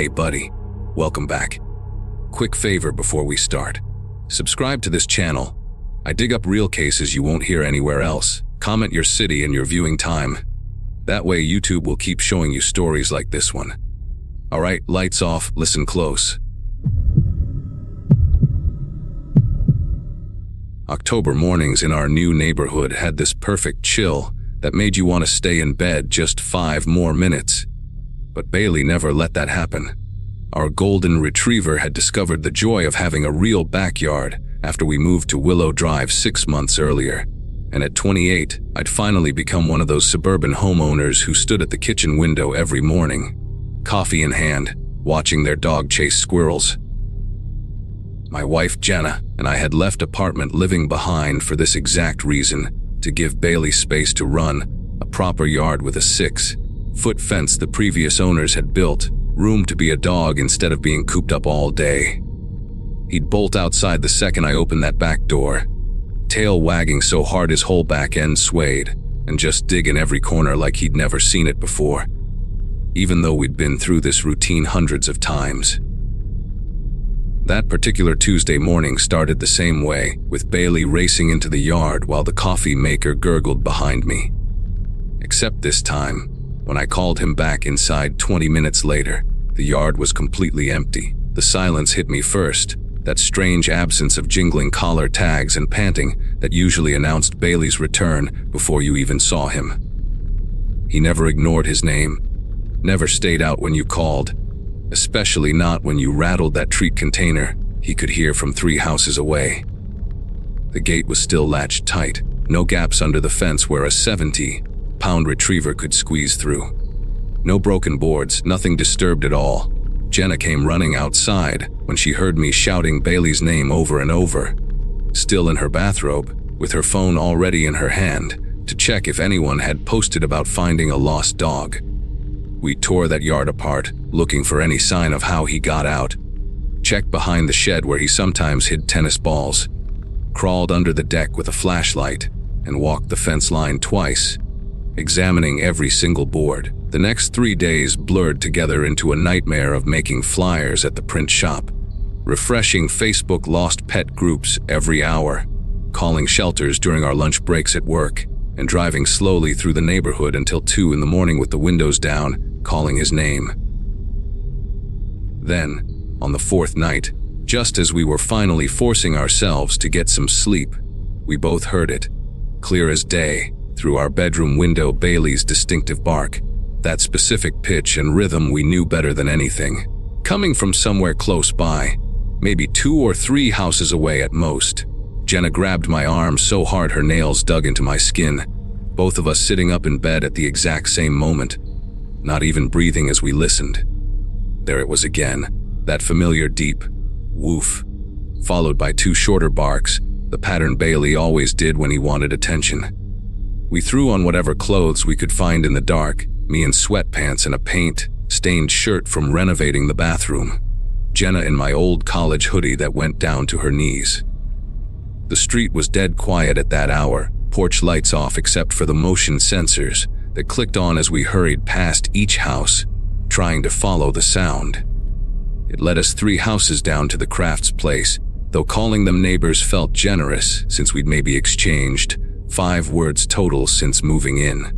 Hey buddy, welcome back. Quick favor before we start. Subscribe to this channel. I dig up real cases you won't hear anywhere else. Comment your city and your viewing time. That way YouTube will keep showing you stories like this one. Alright, lights off, listen close. October mornings in our new neighborhood had this perfect chill that made you want to stay in bed just 5 more minutes. But Bailey never let that happen. Our golden retriever had discovered the joy of having a real backyard after we moved to Willow Drive 6 months earlier. And at 28, I'd finally become one of those suburban homeowners who stood at the kitchen window every morning, coffee in hand, watching their dog chase squirrels. My wife Jenna and I had left apartment living behind for this exact reason, to give Bailey space to run, a proper yard with a 6-foot fence the previous owners had built, room to be a dog instead of being cooped up all day. He'd bolt outside the second I opened that back door, tail wagging so hard his whole back end swayed, and just dig in every corner like he'd never seen it before, even though we'd been through this routine hundreds of times. That particular Tuesday morning started the same way, with Bailey racing into the yard while the coffee maker gurgled behind me. Except this time, when I called him back inside 20 minutes later, the yard was completely empty. The silence hit me first, that strange absence of jingling collar tags and panting that usually announced Bailey's return before you even saw him. He never ignored his name, never stayed out when you called, especially not when you rattled that treat container he could hear from 3 houses away. The gate was still latched tight, no gaps under the fence where a 70-pound retriever could squeeze through. No broken boards, nothing disturbed at all. Jenna came running outside when she heard me shouting Bailey's name over and over, still in her bathrobe, with her phone already in her hand, to check if anyone had posted about finding a lost dog. We tore that yard apart, looking for any sign of how he got out, checked behind the shed where he sometimes hid tennis balls, crawled under the deck with a flashlight, and walked the fence line twice, examining every single board. The next 3 days blurred together into a nightmare of making flyers at the print shop, refreshing Facebook lost pet groups every hour, calling shelters during our lunch breaks at work, and driving slowly through the neighborhood until 2 in the morning with the windows down, calling his name. Then, on the 4th night, just as we were finally forcing ourselves to get some sleep, we both heard it, clear as day, through our bedroom window, Bailey's distinctive bark, that specific pitch and rhythm we knew better than anything, coming from somewhere close by, maybe 2 or 3 houses away at most. Jenna grabbed my arm so hard her nails dug into my skin, both of us sitting up in bed at the exact same moment, not even breathing as we listened. There it was again, that familiar deep woof, followed by 2 shorter barks, the pattern Bailey always did when he wanted attention. We threw on whatever clothes we could find in the dark, me in sweatpants and a paint-stained shirt from renovating the bathroom, Jenna in my old college hoodie that went down to her knees. The street was dead quiet at that hour, porch lights off except for the motion sensors that clicked on as we hurried past each house, trying to follow the sound. It led us 3 houses down to the Crafts place, though calling them neighbors felt generous since we'd maybe exchanged 5 words total since moving in.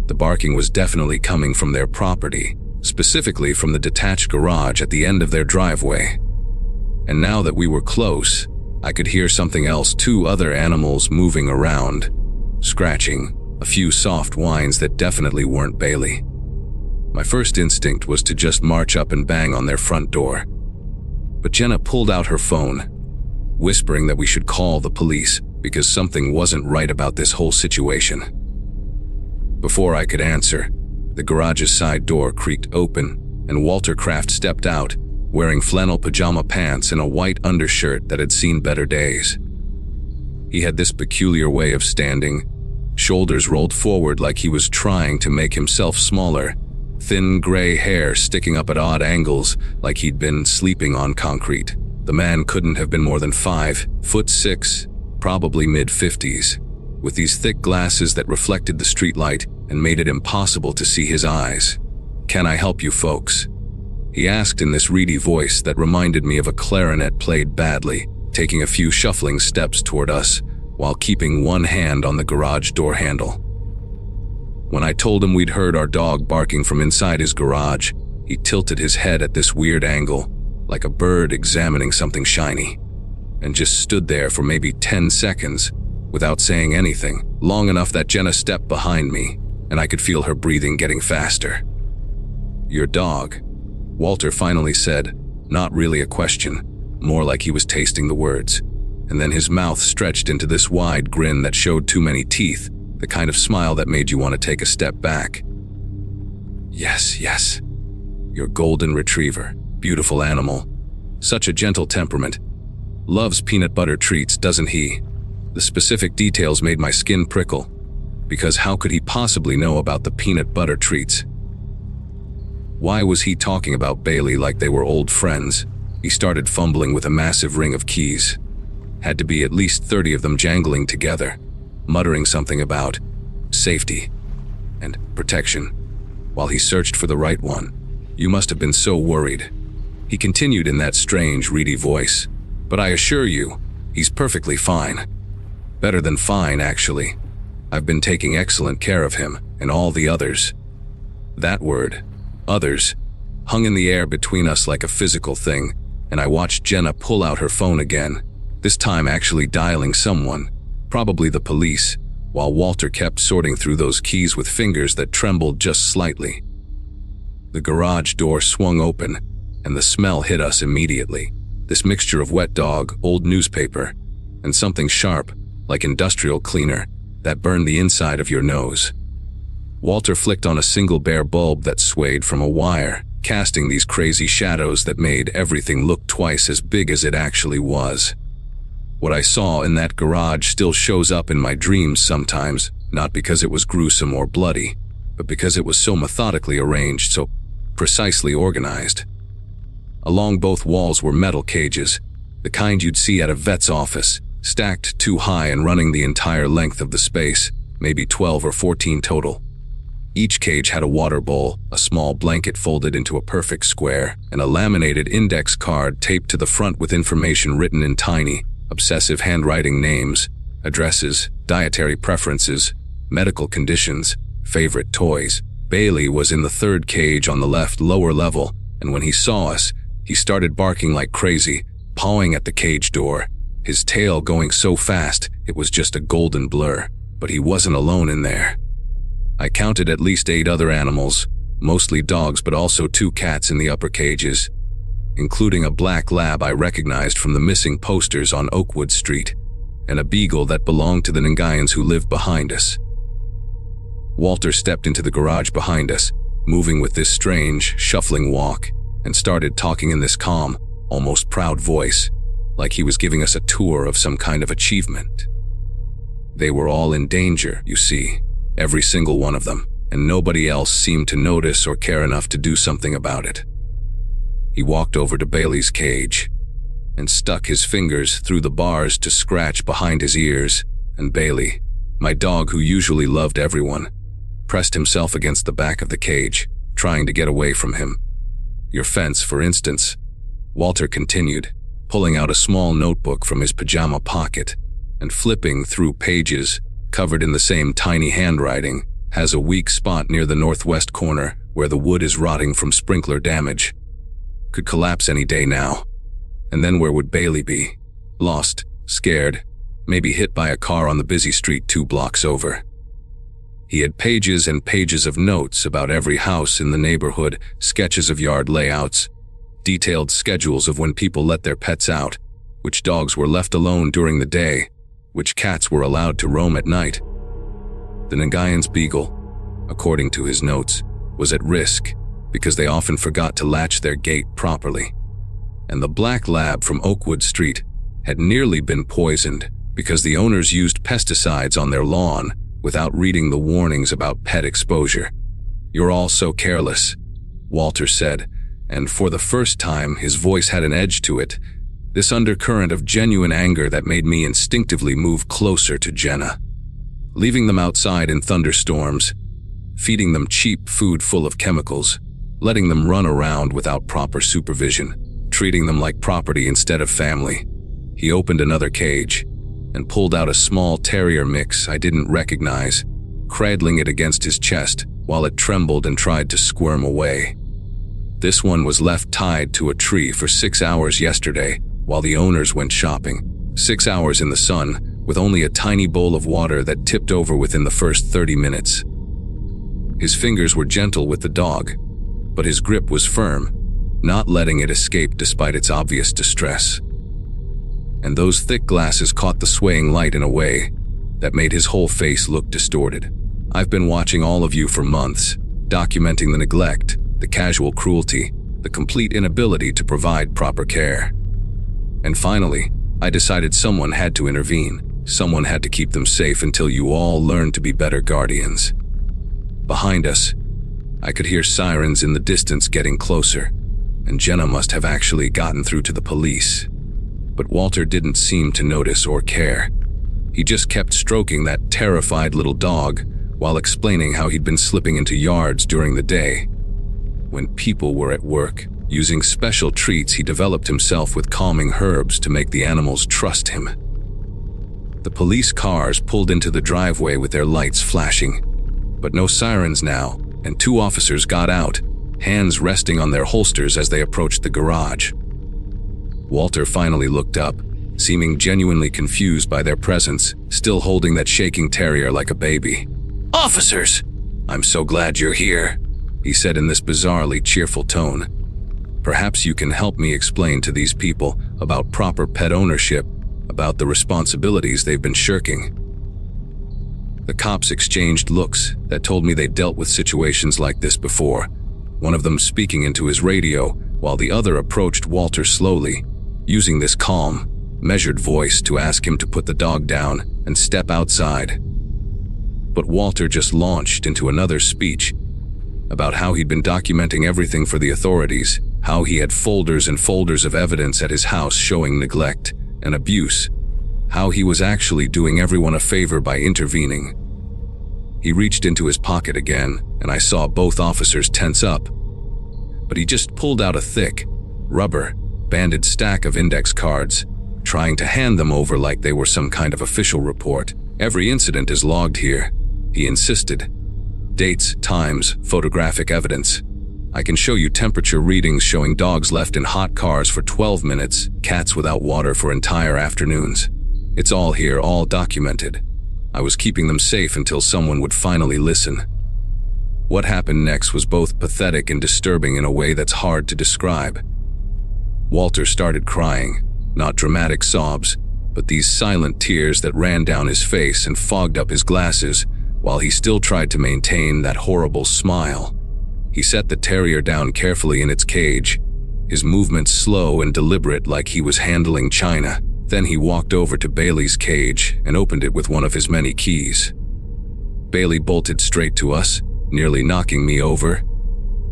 The barking was definitely coming from their property, specifically from the detached garage at the end of their driveway. And now that we were close, I could hear something else, 2 other animals moving around, scratching, a few soft whines that definitely weren't Bailey. My first instinct was to just march up and bang on their front door. But Jenna pulled out her phone, whispering that we should call the police because something wasn't right about this whole situation. Before I could answer, the garage's side door creaked open, and Walter Kraft stepped out, wearing flannel pajama pants and a white undershirt that had seen better days. He had this peculiar way of standing, shoulders rolled forward like he was trying to make himself smaller, thin gray hair sticking up at odd angles like he'd been sleeping on concrete. The man couldn't have been more than 5'6", probably mid-50s, with these thick glasses that reflected the streetlight and made it impossible to see his eyes. "Can I help you folks?" He asked in this reedy voice that reminded me of a clarinet played badly, taking a few shuffling steps toward us while keeping one hand on the garage door handle. When I told him we'd heard our dog barking from inside his garage, he tilted his head at this weird angle, like a bird examining something shiny, and just stood there for maybe 10 seconds without saying anything, long enough that Jenna stepped behind me, and I could feel her breathing getting faster. "Your dog," Walter finally said, not really a question, more like he was tasting the words, and then his mouth stretched into this wide grin that showed too many teeth, the kind of smile that made you want to take a step back. "Yes, yes. Your golden retriever, beautiful animal. Such a gentle temperament. Loves peanut butter treats, doesn't he?" The specific details made my skin prickle, because how could he possibly know about the peanut butter treats? Why was he talking about Bailey like they were old friends? He started fumbling with a massive ring of keys. Had to be at least 30 of them jangling together, muttering something about safety and protection, while he searched for the right one. "You must have been so worried," he continued in that strange, reedy voice. "But I assure you, he's perfectly fine. Better than fine, actually. I've been taking excellent care of him and all the others." That word, others, hung in the air between us like a physical thing, and I watched Jenna pull out her phone again, this time actually dialing someone, probably the police, while Walter kept sorting through those keys with fingers that trembled just slightly. The garage door swung open, and the smell hit us immediately. This mixture of wet dog, old newspaper, and something sharp, like industrial cleaner, that burned the inside of your nose. Walter flicked on a single bare bulb that swayed from a wire, casting these crazy shadows that made everything look twice as big as it actually was. What I saw in that garage still shows up in my dreams sometimes, not because it was gruesome or bloody, but because it was so methodically arranged, so precisely organized. Along both walls were metal cages, the kind you'd see at a vet's office, stacked too high and running the entire length of the space, maybe 12 or 14 total. Each cage had a water bowl, a small blanket folded into a perfect square, and a laminated index card taped to the front with information written in tiny, obsessive handwriting names, addresses, dietary preferences, medical conditions, favorite toys. Bailey was in the third cage on the left lower level, and when he saw us, he started barking like crazy, pawing at the cage door, his tail going so fast it was just a golden blur. But he wasn't alone in there. I counted at least 8 other animals, mostly dogs but also 2 cats in the upper cages, including a black lab I recognized from the missing posters on Oakwood Street, and a beagle that belonged to the Ngayans who lived behind us. Walter stepped into the garage behind us, moving with this strange, shuffling walk, and started talking in this calm, almost proud voice, like he was giving us a tour of some kind of achievement. They were all in danger, you see, every single one of them, and nobody else seemed to notice or care enough to do something about it. He walked over to Bailey's cage and stuck his fingers through the bars to scratch behind his ears, and Bailey, my dog who usually loved everyone, pressed himself against the back of the cage, trying to get away from him. "Your fence, for instance," Walter continued, pulling out a small notebook from his pajama pocket and flipping through pages covered in the same tiny handwriting, has a weak spot near the northwest corner where the wood is rotting from sprinkler damage. Could collapse any day now. And then where would Bailey be? Lost, scared, maybe hit by a car on the busy street 2 blocks over. He had pages and pages of notes about every house in the neighborhood, sketches of yard layouts, detailed schedules of when people let their pets out, which dogs were left alone during the day, which cats were allowed to roam at night. The Ngayans' beagle, according to his notes, was at risk because they often forgot to latch their gate properly. And the black lab from Oakwood Street had nearly been poisoned because the owners used pesticides on their lawn without reading the warnings about pet exposure. "You're all so careless," Walter said, and for the first time his voice had an edge to it, this undercurrent of genuine anger that made me instinctively move closer to Jenna. Leaving them outside in thunderstorms, feeding them cheap food full of chemicals, letting them run around without proper supervision, treating them like property instead of family. He opened another cage and pulled out a small terrier mix I didn't recognize, cradling it against his chest while it trembled and tried to squirm away. This one was left tied to a tree for 6 hours yesterday while the owners went shopping. 6 hours in the sun with only a tiny bowl of water that tipped over within the first 30 minutes. His fingers were gentle with the dog, but his grip was firm, not letting it escape despite its obvious distress. And those thick glasses caught the swaying light in a way that made his whole face look distorted. I've been watching all of you for months, documenting the neglect, the casual cruelty, the complete inability to provide proper care. And finally, I decided someone had to intervene. Someone had to keep them safe until you all learned to be better guardians. Behind us, I could hear sirens in the distance getting closer, and Jenna must have actually gotten through to the police. But Walter didn't seem to notice or care. He just kept stroking that terrified little dog while explaining how he'd been slipping into yards during the day. When people were at work, using special treats he developed himself with calming herbs to make the animals trust him. The police cars pulled into the driveway with their lights flashing, but no sirens now, and 2 officers got out, hands resting on their holsters as they approached the garage. Walter finally looked up, seeming genuinely confused by their presence, still holding that shaking terrier like a baby. "Officers! I'm so glad you're here," he said in this bizarrely cheerful tone. "Perhaps you can help me explain to these people about proper pet ownership, about the responsibilities they've been shirking." The cops exchanged looks that told me they'd dealt with situations like this before, one of them speaking into his radio while the other approached Walter slowly, using this calm, measured voice to ask him to put the dog down and step outside. But Walter just launched into another speech about how he'd been documenting everything for the authorities, how he had folders and folders of evidence at his house showing neglect and abuse, how he was actually doing everyone a favor by intervening. He reached into his pocket again, and I saw both officers tense up. But he just pulled out a thick, rubber, banded stack of index cards, trying to hand them over like they were some kind of official report. "Every incident is logged here," he insisted. "Dates, times, photographic evidence. I can show you temperature readings showing dogs left in hot cars for 12 minutes, cats without water for entire afternoons. It's all here, all documented. I was keeping them safe until someone would finally listen." What happened next was both pathetic and disturbing in a way that's hard to describe. Walter started crying, not dramatic sobs, but these silent tears that ran down his face and fogged up his glasses while he still tried to maintain that horrible smile. He set the terrier down carefully in its cage, his movements slow and deliberate like he was handling china. Then he walked over to Bailey's cage and opened it with one of his many keys. Bailey bolted straight to us, nearly knocking me over,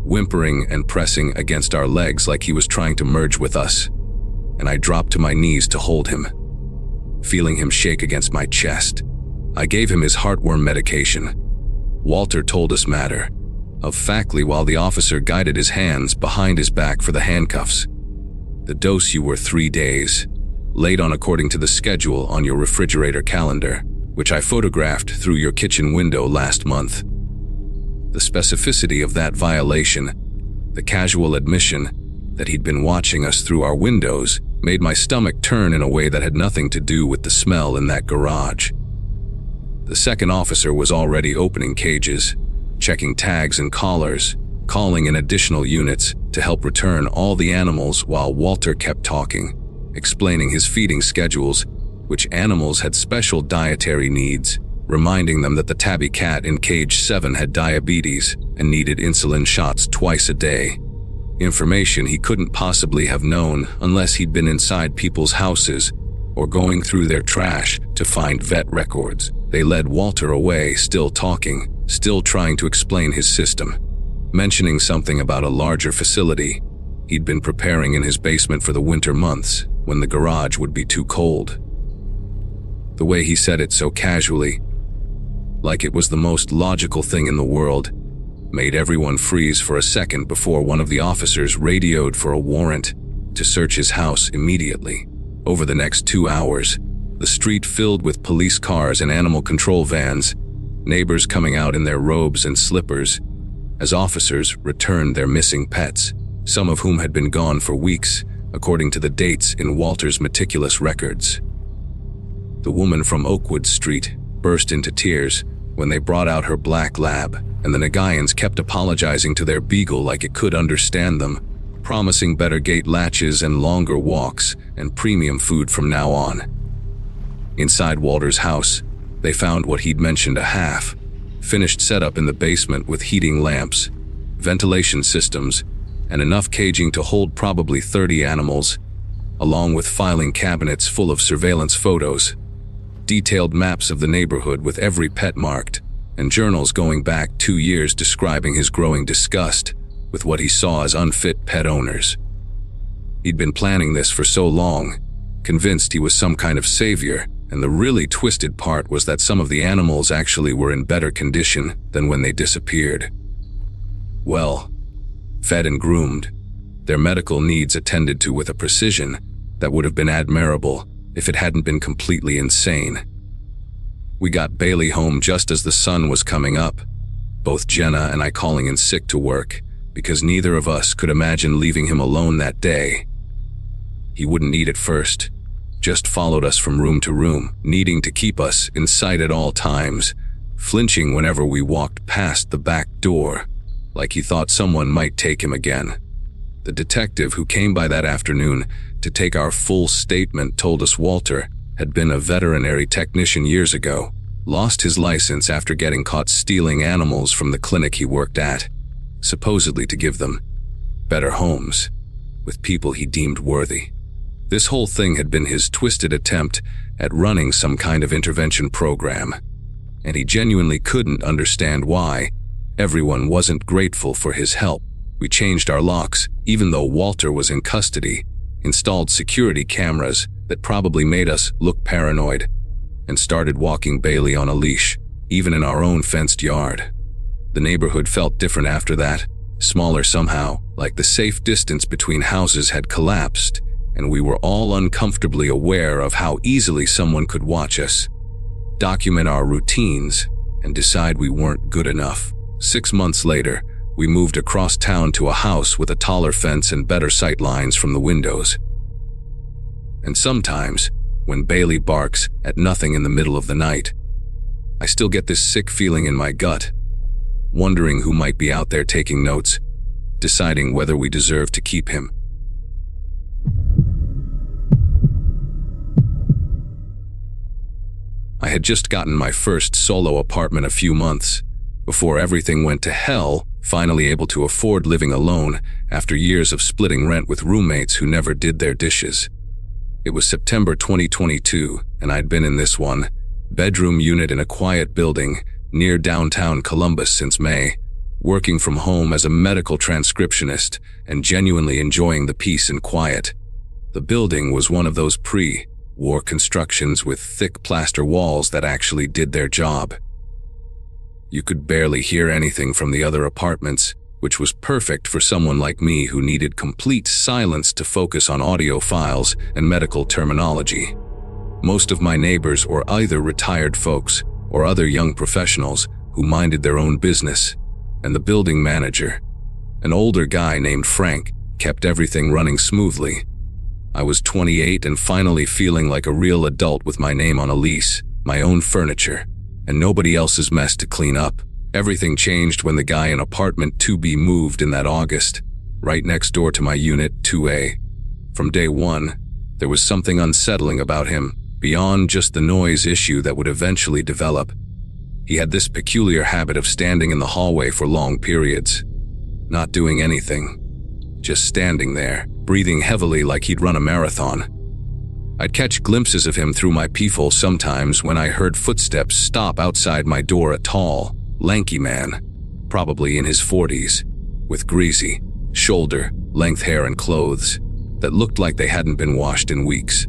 whimpering and pressing against our legs like he was trying to merge with us, and I dropped to my knees to hold him, feeling him shake against my chest. I gave him his heartworm medication. Walter told us matter of factly while the officer guided his hands behind his back for the handcuffs. "The dose you were 3 days, laid on according to the schedule on your refrigerator calendar, which I photographed through your kitchen window last month." The specificity of that violation, the casual admission that he'd been watching us through our windows, made my stomach turn in a way that had nothing to do with the smell in that garage. The second officer was already opening cages, checking tags and collars, calling in additional units to help return all the animals while Walter kept talking, explaining his feeding schedules, which animals had special dietary needs, reminding them that the tabby cat in cage 7 had diabetes and needed insulin shots twice a day. Information he couldn't possibly have known unless he'd been inside people's houses or going through their trash to find vet records. They led Walter away, still talking, still trying to explain his system, mentioning something about a larger facility he'd been preparing in his basement for the winter months when the garage would be too cold. The way he said it so casually, like it was the most logical thing in the world, made everyone freeze for a second before one of the officers radioed for a warrant to search his house immediately. Over the next 2 hours, the street filled with police cars and animal control vans, neighbors coming out in their robes and slippers, as officers returned their missing pets, some of whom had been gone for weeks, according to the dates in Walter's meticulous records. The woman from Oakwood Street burst into tears when they brought out her black lab, and the Nagayans kept apologizing to their beagle like it could understand them, promising better gate latches and longer walks and premium food from now on. Inside Walter's house, they found what he'd mentioned a half-finished setup in the basement with heating lamps, ventilation systems, and enough caging to hold probably 30 animals, along with filing cabinets full of surveillance photos, detailed maps of the neighborhood with every pet marked, and journals going back 2 years describing his growing disgust with what he saw as unfit pet owners. He'd been planning this for so long, convinced he was some kind of savior, and the really twisted part was that some of the animals actually were in better condition than when they disappeared. Well, fed and groomed, their medical needs attended to with a precision that would have been admirable if it hadn't been completely insane. We got Bailey home just as the sun was coming up, both Jenna and I calling in sick to work, because neither of us could imagine leaving him alone that day. He wouldn't eat at first, just followed us from room to room, needing to keep us in sight at all times, flinching whenever we walked past the back door, like he thought someone might take him again. The detective who came by that afternoon to take our full statement told us Walter had been a veterinary technician years ago, lost his license after getting caught stealing animals from the clinic he worked at, supposedly to give them better homes with people he deemed worthy. This whole thing had been his twisted attempt at running some kind of intervention program, and he genuinely couldn't understand why everyone wasn't grateful for his help. We changed our locks, even though Walter was in custody, installed security cameras that probably made us look paranoid, and started walking Bailey on a leash, even in our own fenced yard. The neighborhood felt different after that, smaller somehow, like the safe distance between houses had collapsed, and we were all uncomfortably aware of how easily someone could watch us, document our routines, and decide we weren't good enough. 6 months later, we moved across town to a house with a taller fence and better sight lines from the windows. And sometimes, when Bailey barks at nothing in the middle of the night, I still get this sick feeling in my gut, wondering who might be out there taking notes, deciding whether we deserve to keep him. I had just gotten my first solo apartment a few months before everything went to hell, finally able to afford living alone after years of splitting rent with roommates who never did their dishes. It was September 2022, and I'd been in this one-bedroom unit in a quiet building near downtown Columbus since May, working from home as a medical transcriptionist and genuinely enjoying the peace and quiet. The building was one of those pre-war constructions with thick plaster walls that actually did their job. You could barely hear anything from the other apartments, which was perfect for someone like me who needed complete silence to focus on audio files and medical terminology. Most of my neighbors were either retired folks or other young professionals who minded their own business, and the building manager, an older guy named Frank, kept everything running smoothly. I was 28 and finally feeling like a real adult with my name on a lease, my own furniture, and nobody else's mess to clean up. Everything changed when the guy in apartment 2B moved in that August, right next door to my unit 2A. From day one, there was something unsettling about him, beyond just the noise issue that would eventually develop. He had this peculiar habit of standing in the hallway for long periods, not doing anything, just standing there, breathing heavily like he'd run a marathon. I'd catch glimpses of him through my peephole sometimes when I heard footsteps stop outside my door. A tall, lanky man, probably in his 40s, with greasy, shoulder-length hair and clothes that looked like they hadn't been washed in weeks.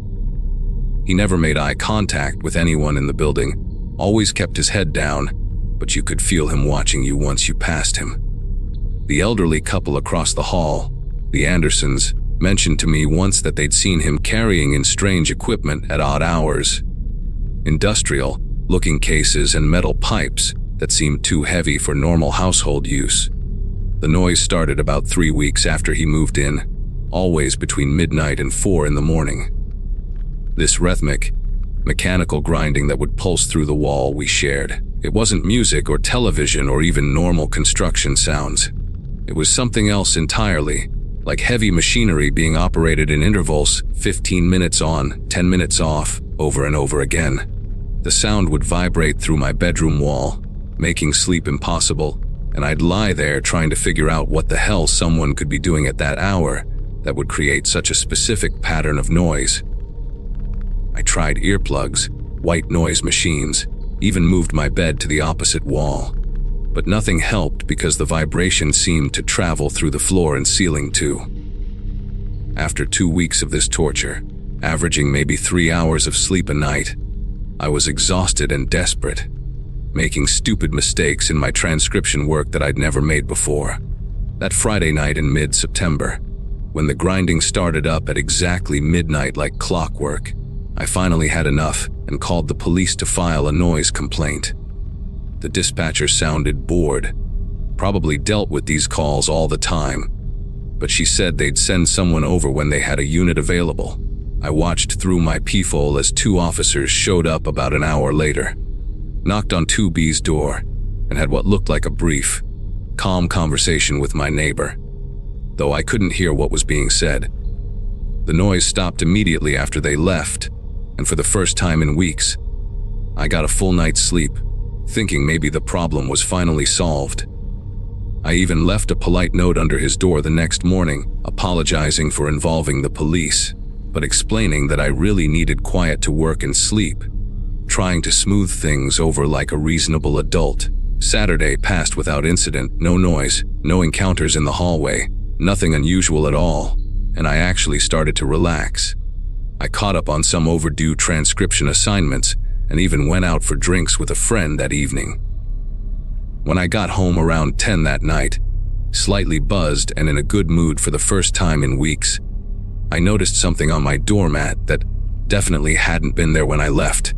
He never made eye contact with anyone in the building, always kept his head down, but you could feel him watching you once you passed him. The elderly couple across the hall, the Andersons, mentioned to me once that they'd seen him carrying in strange equipment at odd hours. Industrial-looking cases and metal pipes that seemed too heavy for normal household use. The noise started about 3 weeks after he moved in, always between midnight and 4 in the morning. This rhythmic, mechanical grinding that would pulse through the wall we shared. It wasn't music or television or even normal construction sounds. It was something else entirely, like heavy machinery being operated in intervals, 15 minutes on, 10 minutes off, over and over again. The sound would vibrate through my bedroom wall, making sleep impossible, and I'd lie there trying to figure out what the hell someone could be doing at that hour that would create such a specific pattern of noise. I tried earplugs, white noise machines, even moved my bed to the opposite wall. But nothing helped because the vibration seemed to travel through the floor and ceiling too. After 2 weeks of this torture, averaging maybe 3 hours of sleep a night, I was exhausted and desperate, making stupid mistakes in my transcription work that I'd never made before. That Friday night in mid-September, when the grinding started up at exactly midnight like clockwork, I finally had enough and called the police to file a noise complaint. The dispatcher sounded bored, probably dealt with these calls all the time, but she said they'd send someone over when they had a unit available. I watched through my peephole as 2 officers showed up about an hour later, knocked on 2B's door, and had what looked like a brief, calm conversation with my neighbor, though I couldn't hear what was being said. The noise stopped immediately after they left, and for the first time in weeks, I got a full night's sleep, thinking maybe the problem was finally solved. I even left a polite note under his door the next morning, apologizing for involving the police, but explaining that I really needed quiet to work and sleep, trying to smooth things over like a reasonable adult. Saturday passed without incident, no noise, no encounters in the hallway, nothing unusual at all, and I actually started to relax. I caught up on some overdue transcription assignments and even went out for drinks with a friend that evening. When I got home around 10 that night, slightly buzzed and in a good mood for the first time in weeks, I noticed something on my doormat that definitely hadn't been there when I left.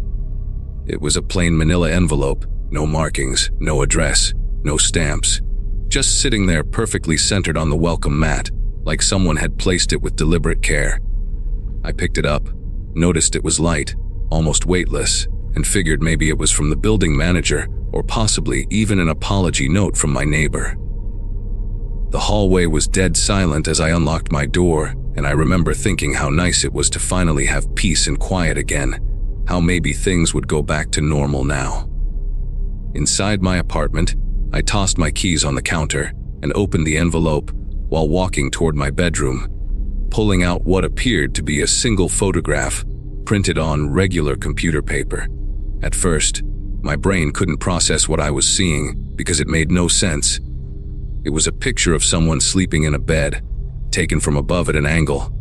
It was a plain manila envelope, no markings, no address, no stamps, just sitting there perfectly centered on the welcome mat, like someone had placed it with deliberate care. I picked it up, noticed it was light, almost weightless, and figured maybe it was from the building manager or possibly even an apology note from my neighbor. The hallway was dead silent as I unlocked my door, and I remember thinking how nice it was to finally have peace and quiet again, how maybe things would go back to normal now. Inside my apartment, I tossed my keys on the counter and opened the envelope while walking toward my bedroom, pulling out what appeared to be a single photograph printed on regular computer paper. At first, my brain couldn't process what I was seeing because it made no sense. It was a picture of someone sleeping in a bed, taken from above at an angle,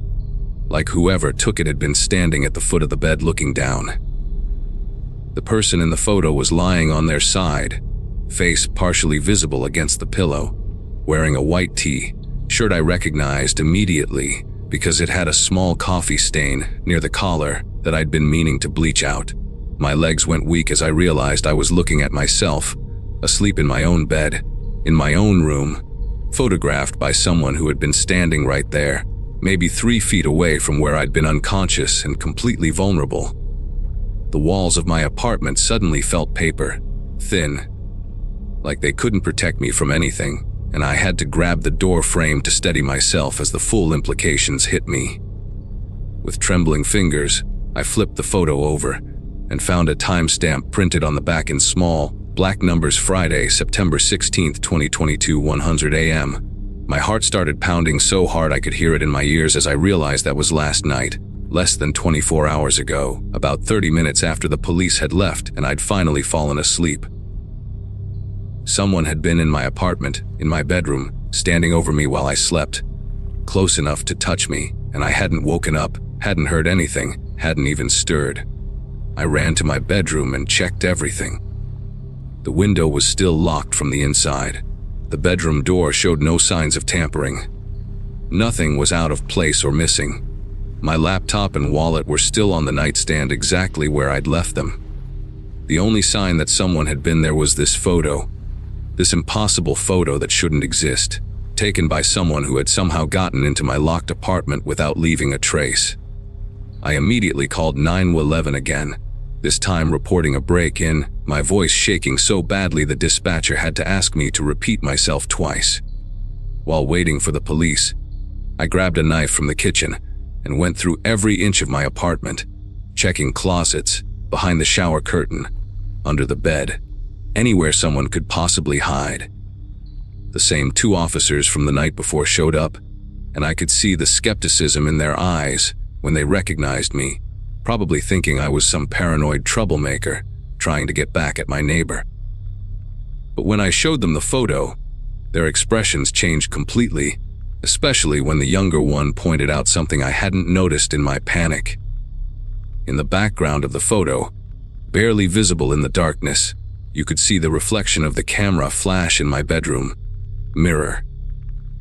like whoever took it had been standing at the foot of the bed looking down. The person in the photo was lying on their side, face partially visible against the pillow, wearing a white shirt I recognized immediately because it had a small coffee stain near the collar that I'd been meaning to bleach out. My legs went weak as I realized I was looking at myself, asleep in my own bed, in my own room, photographed by someone who had been standing right there, maybe 3 feet away from where I'd been unconscious and completely vulnerable. The walls of my apartment suddenly felt paper, thin, like they couldn't protect me from anything, and I had to grab the door frame to steady myself as the full implications hit me. With trembling fingers, I flipped the photo over and found a timestamp printed on the back in small, black numbers: Friday, September 16, 2022, 100 a.m. My heart started pounding so hard I could hear it in my ears as I realized that was last night, less than 24 hours ago, about 30 minutes after the police had left and I'd finally fallen asleep. Someone had been in my apartment, in my bedroom, standing over me while I slept, close enough to touch me, and I hadn't woken up, hadn't heard anything, hadn't even stirred. I ran to my bedroom and checked everything. The window was still locked from the inside. The bedroom door showed no signs of tampering. Nothing was out of place or missing. My laptop and wallet were still on the nightstand exactly where I'd left them. The only sign that someone had been there was this photo. This impossible photo that shouldn't exist, taken by someone who had somehow gotten into my locked apartment without leaving a trace. I immediately called 911 again, this time reporting a break-in, my voice shaking so badly the dispatcher had to ask me to repeat myself twice. While waiting for the police, I grabbed a knife from the kitchen and went through every inch of my apartment, checking closets, behind the shower curtain, under the bed, anywhere someone could possibly hide. The same 2 officers from the night before showed up, and I could see the skepticism in their eyes when they recognized me, probably thinking I was some paranoid troublemaker trying to get back at my neighbor. But when I showed them the photo, their expressions changed completely, especially when the younger one pointed out something I hadn't noticed in my panic. In the background of the photo, barely visible in the darkness, you could see the reflection of the camera flash in my bedroom mirror.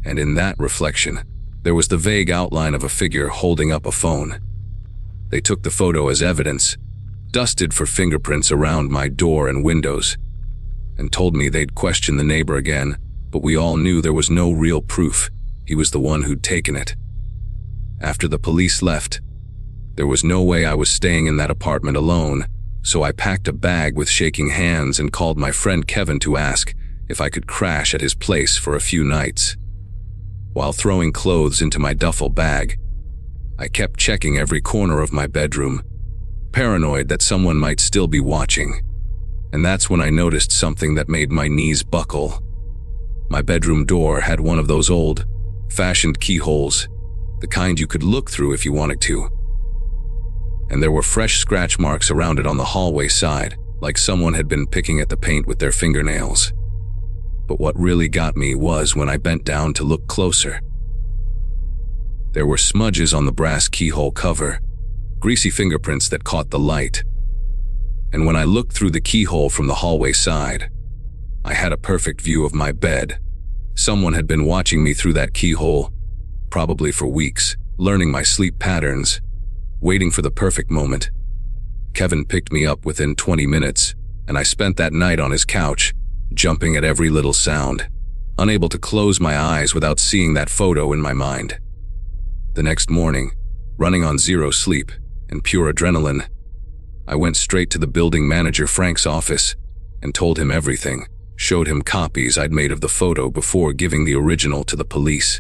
And in that reflection, there was the vague outline of a figure holding up a phone. They took the photo as evidence, dusted for fingerprints around my door and windows, and told me they'd question the neighbor again, but we all knew there was no real proof he was the one who'd taken it. After the police left, there was no way I was staying in that apartment alone, so I packed a bag with shaking hands and called my friend Kevin to ask if I could crash at his place for a few nights. While throwing clothes into my duffel bag, I kept checking every corner of my bedroom, paranoid that someone might still be watching. And that's when I noticed something that made my knees buckle. My bedroom door had one of those old-fashioned keyholes, the kind you could look through if you wanted to. And there were fresh scratch marks around it on the hallway side, like someone had been picking at the paint with their fingernails. But what really got me was when I bent down to look closer. There were smudges on the brass keyhole cover, greasy fingerprints that caught the light. And when I looked through the keyhole from the hallway side, I had a perfect view of my bed. Someone had been watching me through that keyhole, probably for weeks, learning my sleep patterns, waiting for the perfect moment. Kevin picked me up within 20 minutes, and I spent that night on his couch, jumping at every little sound, unable to close my eyes without seeing that photo in my mind. The next morning, running on zero sleep and pure adrenaline, I went straight to the building manager Frank's office and told him everything, showed him copies I'd made of the photo before giving the original to the police.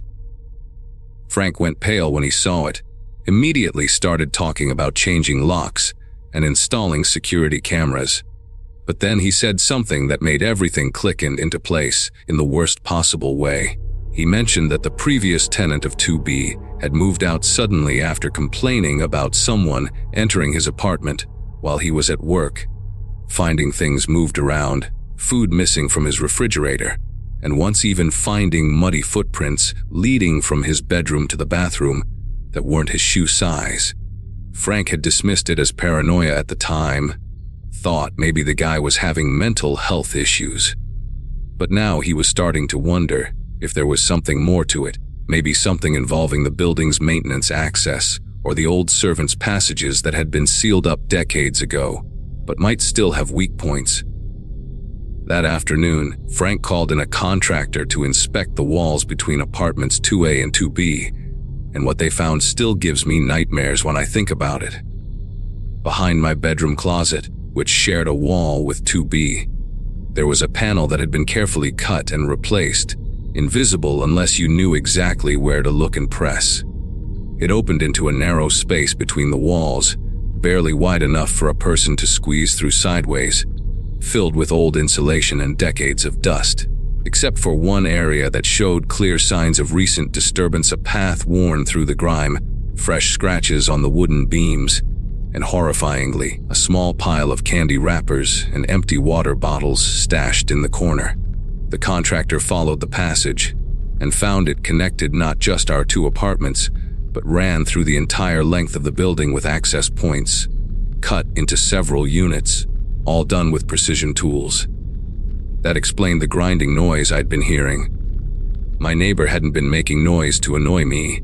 Frank went pale when he saw it, immediately started talking about changing locks and installing security cameras. But then he said something that made everything click into place in the worst possible way. He mentioned that the previous tenant of 2B had moved out suddenly after complaining about someone entering his apartment while he was at work, finding things moved around, food missing from his refrigerator, and once even finding muddy footprints leading from his bedroom to the bathroom that weren't his shoe size. Frank had dismissed it as paranoia at the time, thought maybe the guy was having mental health issues. But now he was starting to wonder if there was something more to it, maybe something involving the building's maintenance access or the old servants' passages that had been sealed up decades ago, but might still have weak points. That afternoon, Frank called in a contractor to inspect the walls between apartments 2A and 2B, and what they found still gives me nightmares when I think about it. Behind my bedroom closet, which shared a wall with 2B, there was a panel that had been carefully cut and replaced, invisible unless you knew exactly where to look and press. It opened into a narrow space between the walls, barely wide enough for a person to squeeze through sideways, filled with old insulation and decades of dust. Except for one area that showed clear signs of recent disturbance, a path worn through the grime, fresh scratches on the wooden beams, and horrifyingly, a small pile of candy wrappers and empty water bottles stashed in the corner. The contractor followed the passage and found it connected not just our 2 apartments, but ran through the entire length of the building with access points, cut into several units, all done with precision tools. That explained the grinding noise I'd been hearing. My neighbor hadn't been making noise to annoy me.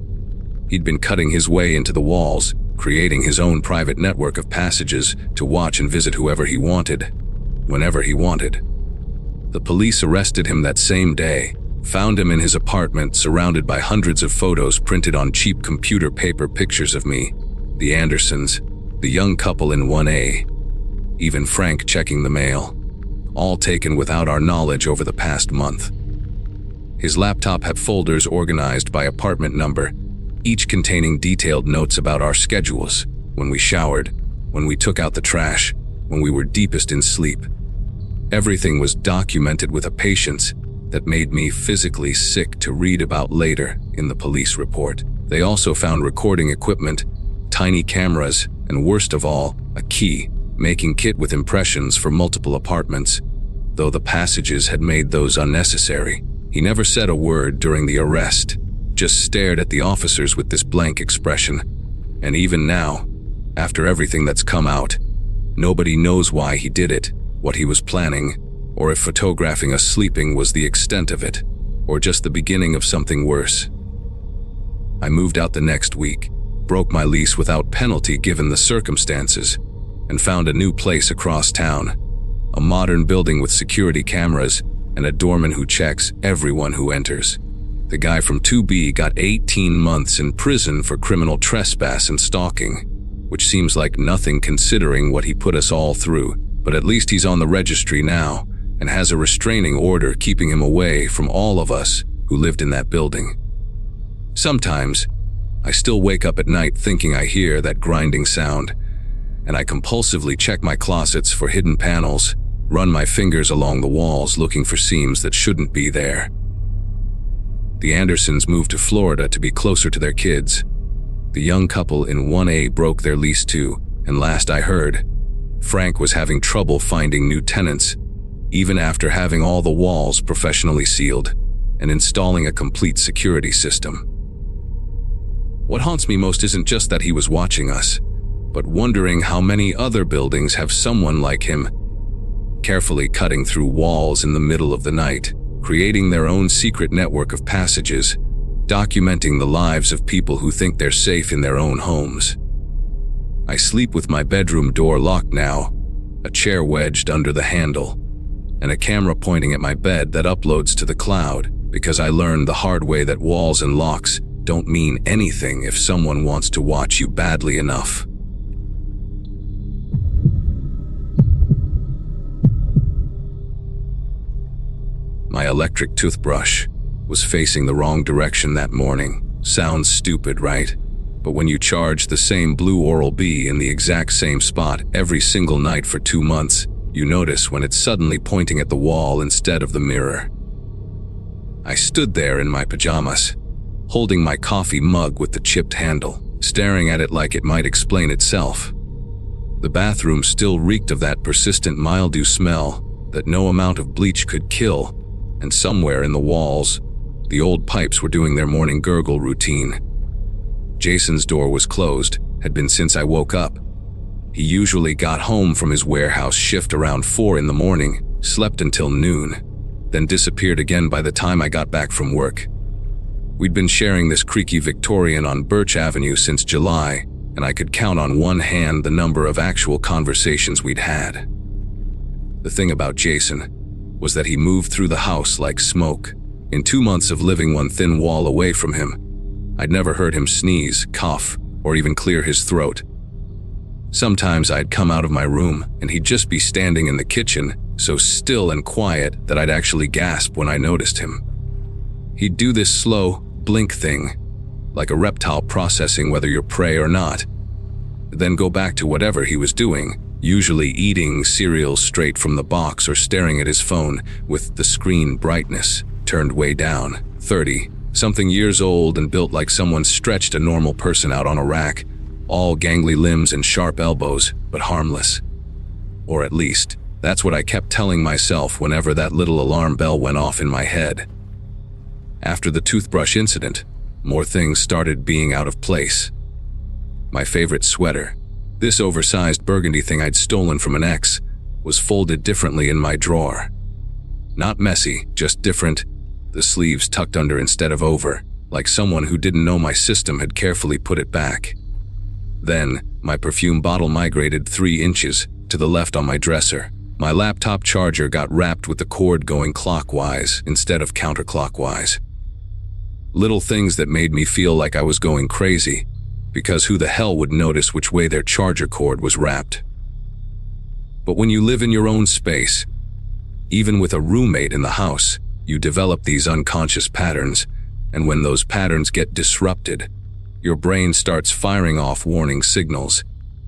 He'd been cutting his way into the walls, creating his own private network of passages to watch and visit whoever he wanted, whenever he wanted. The police arrested him that same day, found him in his apartment surrounded by hundreds of photos printed on cheap computer paper, pictures of me, the Andersons, the young couple in 1A, even Frank checking the mail, all taken without our knowledge over the past month. His laptop had folders organized by apartment number, each containing detailed notes about our schedules, when we showered, when we took out the trash, when we were deepest in sleep. Everything was documented with a patience that made me physically sick to read about later in the police report. They also found recording equipment, tiny cameras, and worst of all, a key-making kit with impressions for multiple apartments, though the passages had made those unnecessary. He never said a word during the arrest, just stared at the officers with this blank expression. And even now, after everything that's come out, nobody knows why he did it, what he was planning, or if photographing us sleeping was the extent of it, or just the beginning of something worse. I moved out the next week, broke my lease without penalty given the circumstances, and found a new place across town, a modern building with security cameras and a doorman who checks everyone who enters. The guy from 2B got 18 months in prison for criminal trespass and stalking, which seems like nothing considering what he put us all through, but at least he's on the registry now and has a restraining order keeping him away from all of us who lived in that building. Sometimes, I still wake up at night thinking I hear that grinding sound, and I compulsively check my closets for hidden panels, run my fingers along the walls looking for seams that shouldn't be there. The Andersons moved to Florida to be closer to their kids. The young couple in 1A broke their lease too, and last I heard, Frank was having trouble finding new tenants, even after having all the walls professionally sealed and installing a complete security system. What haunts me most isn't just that he was watching us, but wondering how many other buildings have someone like him, carefully cutting through walls in the middle of the night, creating their own secret network of passages, documenting the lives of people who think they're safe in their own homes. I sleep with my bedroom door locked now, a chair wedged under the handle, and a camera pointing at my bed that uploads to the cloud, because I learned the hard way that walls and locks don't mean anything if someone wants to watch you badly enough. My electric toothbrush was facing the wrong direction that morning. Sounds stupid, right? But when you charge the same blue Oral-B in the exact same spot every single night for 2 months, you notice when it's suddenly pointing at the wall instead of the mirror. I stood there in my pajamas, holding my coffee mug with the chipped handle, staring at it like it might explain itself. The bathroom still reeked of that persistent mildew smell that no amount of bleach could kill, and somewhere in the walls, the old pipes were doing their morning gurgle routine. Jason's door was closed, had been since I woke up. He usually got home from his warehouse shift around 4 in the morning, slept until noon, then disappeared again by the time I got back from work. We'd been sharing this creaky Victorian on Birch Avenue since July, and I could count on one hand the number of actual conversations we'd had. The thing about Jason was that he moved through the house like smoke. In 2 months of living one thin wall away from him, I'd never heard him sneeze, cough, or even clear his throat. Sometimes I'd come out of my room and he'd just be standing in the kitchen, so still and quiet that I'd actually gasp when I noticed him. He'd do this slow blink thing, like a reptile processing whether you're prey or not, then go back to whatever he was doing, usually eating cereal straight from the box or staring at his phone with the screen brightness turned way down. 30-something years old and built like someone stretched a normal person out on a rack, all gangly limbs and sharp elbows, but harmless. Or at least, that's what I kept telling myself whenever that little alarm bell went off in my head. After the toothbrush incident, more things started being out of place. My favorite sweater, this oversized burgundy thing I'd stolen from an ex, was folded differently in my drawer. Not messy, just different. The sleeves tucked under instead of over, like someone who didn't know my system had carefully put it back. Then, my perfume bottle migrated 3 inches to the left on my dresser. My laptop charger got wrapped with the cord going clockwise instead of counterclockwise. Little things that made me feel like I was going crazy, because who the hell would notice which way their charger cord was wrapped? But when you live in your own space, even with a roommate in the house, you develop these unconscious patterns, and when those patterns get disrupted, your brain starts firing off warning signals,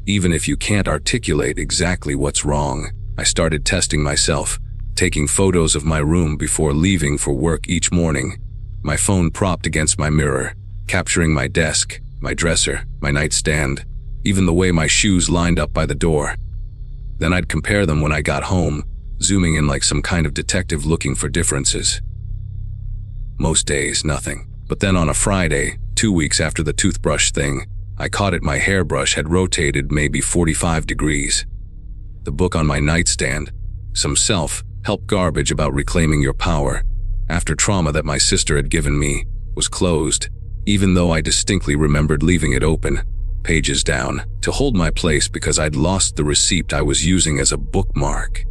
even if you can't articulate exactly what's wrong. I started testing myself, taking photos of my room before leaving for work each morning, my phone propped against my mirror, capturing my desk, my dresser, my nightstand, even the way my shoes lined up by the door. Then I'd compare them when I got home, zooming in like some kind of detective looking for differences. Most days, nothing. But then on a Friday, 2 weeks after the toothbrush thing, I caught it my hairbrush had rotated maybe 45 degrees. The book on my nightstand, some self-help garbage about reclaiming your power, after trauma that my sister had given me, was closed, even though I distinctly remembered leaving it open, pages down, to hold my place because I'd lost the receipt I was using as a bookmark.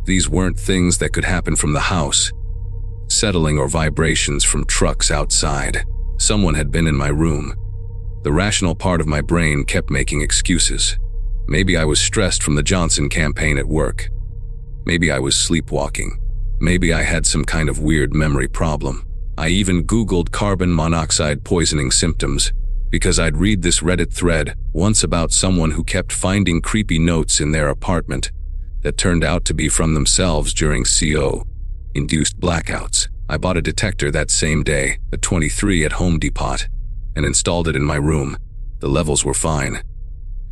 These weren't things that could happen from the house. Settling or vibrations from trucks outside. Someone had been in my room. The rational part of my brain kept making excuses. Maybe I was stressed from the Johnson campaign at work. Maybe I was sleepwalking. Maybe I had some kind of weird memory problem. I even Googled carbon monoxide poisoning symptoms, because I'd read this Reddit thread once about someone who kept finding creepy notes in their apartment that turned out to be from themselves during CO-induced blackouts. I bought a detector that same day, a 23 at Home Depot, and installed it in my room. The levels were fine.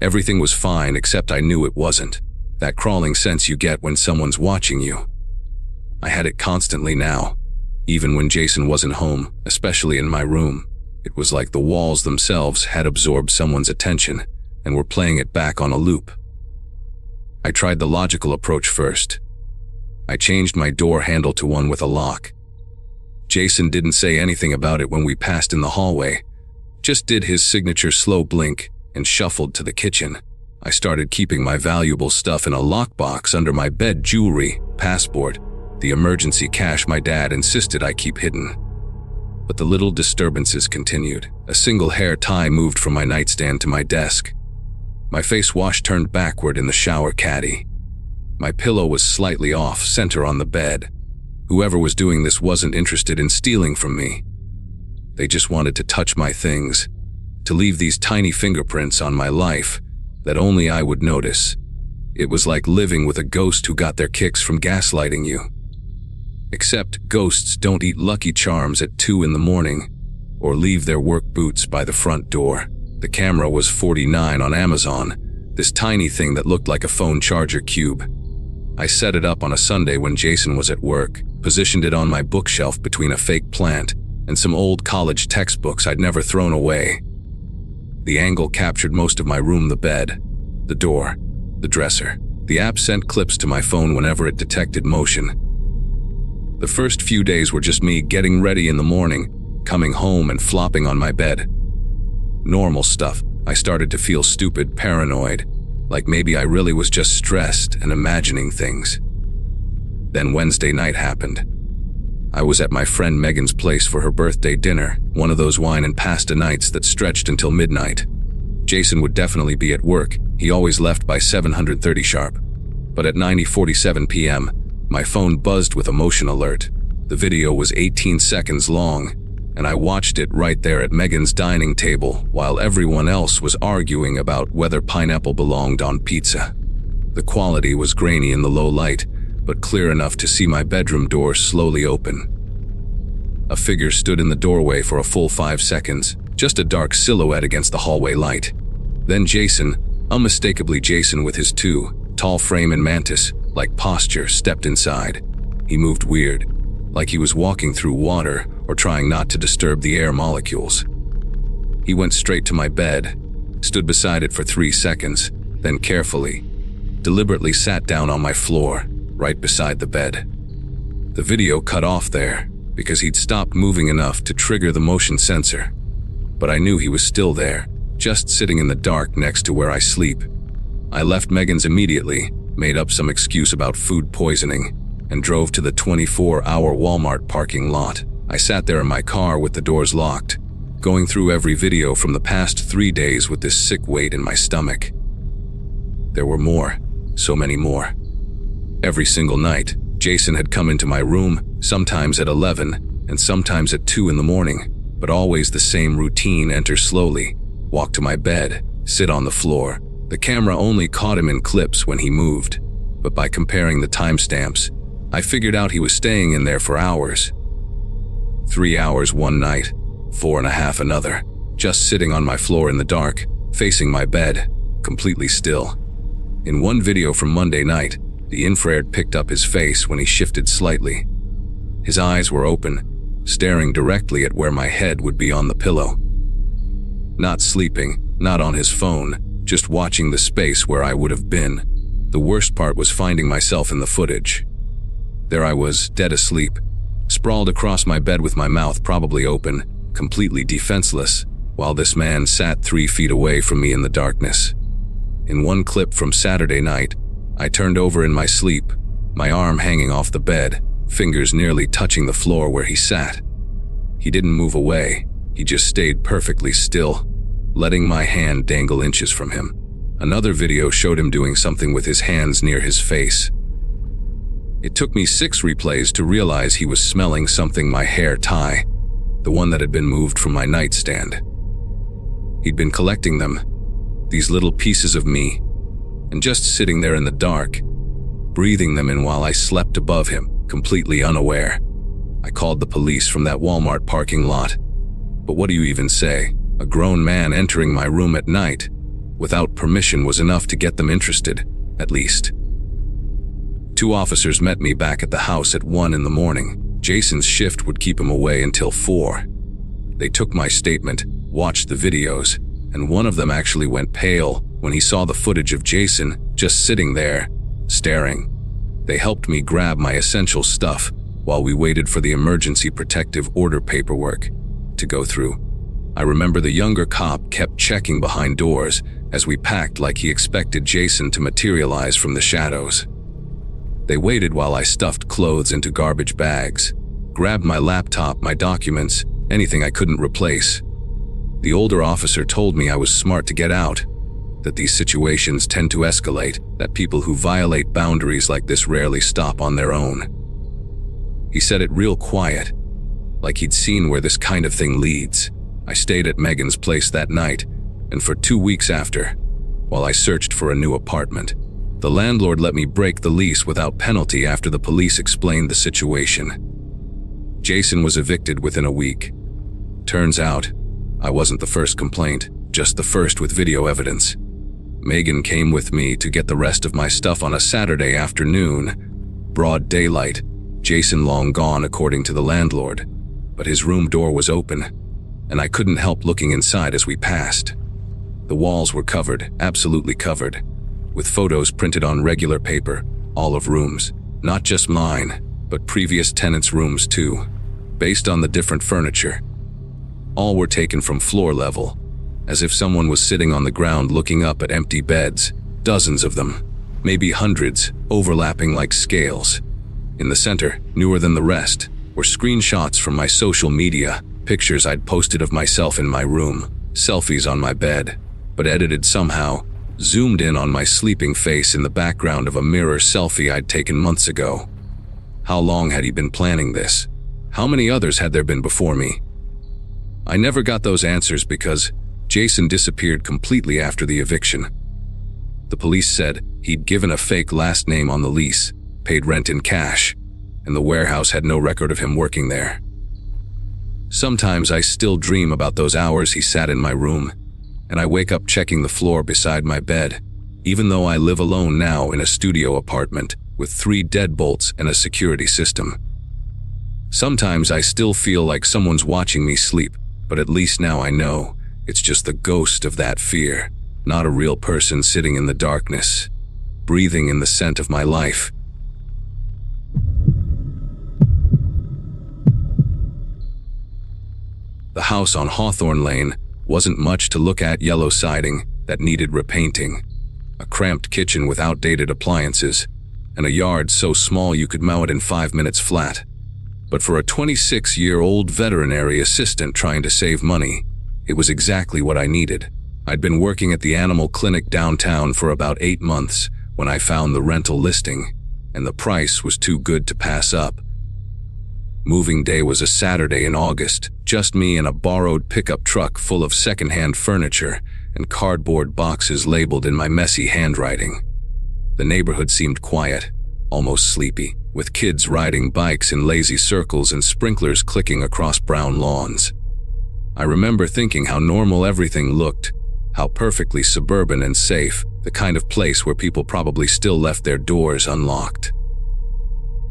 Everything was fine except I knew it wasn't. That crawling sense you get when someone's watching you. I had it constantly now, even when Jason wasn't home, especially in my room. It was like the walls themselves had absorbed someone's attention and were playing it back on a loop. I tried the logical approach first. I changed my door handle to one with a lock. Jason didn't say anything about it when we passed in the hallway, just did his signature slow blink and shuffled to the kitchen. I started keeping my valuable stuff in a lockbox under my bed: jewelry, passport, the emergency cash my dad insisted I keep hidden. But the little disturbances continued. A single hair tie moved from my nightstand to my desk. My face wash turned backward in the shower caddy. My pillow was slightly off center on the bed. Whoever was doing this wasn't interested in stealing from me. They just wanted to touch my things, to leave these tiny fingerprints on my life that only I would notice. It was like living with a ghost who got their kicks from gaslighting you. Except ghosts don't eat Lucky Charms at 2 in the morning or leave their work boots by the front door. The camera was $49 on Amazon, this tiny thing that looked like a phone charger cube. I set it up on a Sunday when Jason was at work, positioned it on my bookshelf between a fake plant and some old college textbooks I'd never thrown away. The angle captured most of my room: the bed, the door, the dresser. The app sent clips to my phone whenever it detected motion. The first few days were just me getting ready in the morning, coming home and flopping on my bed. Normal stuff. I started to feel stupid, paranoid, like maybe I really was just stressed and imagining things. Then Wednesday night happened. I was at my friend Megan's place for her birthday dinner, one of those wine and pasta nights that stretched until midnight. Jason would definitely be at work. He always left by 7:30 sharp. But at 9:47 p.m., my phone buzzed with a motion alert. The video was 18 seconds long, and I watched it right there at Megan's dining table while everyone else was arguing about whether pineapple belonged on pizza. The quality was grainy in the low light, but clear enough to see my bedroom door slowly open. A figure stood in the doorway for a full 5 seconds, just a dark silhouette against the hallway light. Then Jason, unmistakably Jason with his tall frame and mantis-like posture, stepped inside. He moved weird, like he was walking through water or trying not to disturb the air molecules. He went straight to my bed, stood beside it for 3 seconds, then carefully, deliberately sat down on my floor, right beside the bed. The video cut off there because he'd stopped moving enough to trigger the motion sensor. But I knew he was still there, just sitting in the dark next to where I sleep. I left Megan's immediately, made up some excuse about food poisoning, and drove to the 24-hour Walmart parking lot. I sat there in my car with the doors locked, going through every video from the past 3 days with this sick weight in my stomach. There were more, so many more. Every single night, Jason had come into my room, sometimes at 11 and sometimes at 2 in the morning, but always the same routine: enter slowly, walk to my bed, sit on the floor. The camera only caught him in clips when he moved, but by comparing the timestamps, I figured out he was staying in there for hours. 3 hours one night, 4.5 another, just sitting on my floor in the dark, facing my bed, completely still. In one video from Monday night, the infrared picked up his face when he shifted slightly. His eyes were open, staring directly at where my head would be on the pillow. Not sleeping, not on his phone, just watching the space where I would have been. The worst part was finding myself in the footage. There I was, dead asleep, sprawled across my bed with my mouth probably open, completely defenseless, while this man sat 3 feet away from me in the darkness. In one clip from Saturday night, I turned over in my sleep, my arm hanging off the bed, fingers nearly touching the floor where he sat. He didn't move away, he just stayed perfectly still, letting my hand dangle inches from him. Another video showed him doing something with his hands near his face. It took me 6 replays to realize he was smelling something: my hair tie, the one that had been moved from my nightstand. He'd been collecting them, these little pieces of me, and just sitting there in the dark, breathing them in while I slept above him, completely unaware. I called the police from that Walmart parking lot. But what do you even say? A grown man entering my room at night, without permission, was enough to get them interested, at least. 2 officers met me back at the house at 1 in the morning. Jason's shift would keep him away until 4. They took my statement, watched the videos, and one of them actually went pale when he saw the footage of Jason just sitting there, staring. They helped me grab my essential stuff while we waited for the emergency protective order paperwork to go through. I remember the younger cop kept checking behind doors as we packed, like he expected Jason to materialize from the shadows. They waited while I stuffed clothes into garbage bags, grabbed my laptop, my documents, anything I couldn't replace. The older officer told me I was smart to get out, that these situations tend to escalate, that people who violate boundaries like this rarely stop on their own. He said it real quiet, like he'd seen where this kind of thing leads. I stayed at Megan's place that night, and for 2 weeks after, while I searched for a new apartment. The landlord let me break the lease without penalty after the police explained the situation. Jason was evicted within a week. Turns out, I wasn't the first complaint, just the first with video evidence. Megan came with me to get the rest of my stuff on a Saturday afternoon. Broad daylight, Jason long gone according to the landlord, but his room door was open, and I couldn't help looking inside as we passed. The walls were covered, absolutely covered, with photos printed on regular paper, all of rooms, not just mine, but previous tenants' rooms too, based on the different furniture. All were taken from floor level, as if someone was sitting on the ground looking up at empty beds, dozens of them, maybe hundreds, overlapping like scales. In the center, newer than the rest, were screenshots from my social media, pictures I'd posted of myself in my room, selfies on my bed, but edited somehow, zoomed in on my sleeping face in the background of a mirror selfie I'd taken months ago. How long had he been planning this? How many others had there been before me? I never got those answers because Jason disappeared completely after the eviction. The police said he'd given a fake last name on the lease, paid rent in cash, and the warehouse had no record of him working there. Sometimes I still dream about those hours he sat in my room, and I wake up checking the floor beside my bed, even though I live alone now in a studio apartment with 3 deadbolts and a security system. Sometimes I still feel like someone's watching me sleep, but at least now I know it's just the ghost of that fear, not a real person sitting in the darkness, breathing in the scent of my life. The house on Hawthorne Lane wasn't much to look at: yellow siding that needed repainting, a cramped kitchen with outdated appliances, and a yard so small you could mow it in 5 minutes flat. But for a 26-year-old veterinary assistant trying to save money, it was exactly what I needed. I'd been working at the animal clinic downtown for about 8 months when I found the rental listing, and the price was too good to pass up. Moving day was a Saturday in August, just me and a borrowed pickup truck full of secondhand furniture and cardboard boxes labeled in my messy handwriting. The neighborhood seemed quiet, almost sleepy, with kids riding bikes in lazy circles and sprinklers clicking across brown lawns. I remember thinking how normal everything looked, how perfectly suburban and safe, the kind of place where people probably still left their doors unlocked.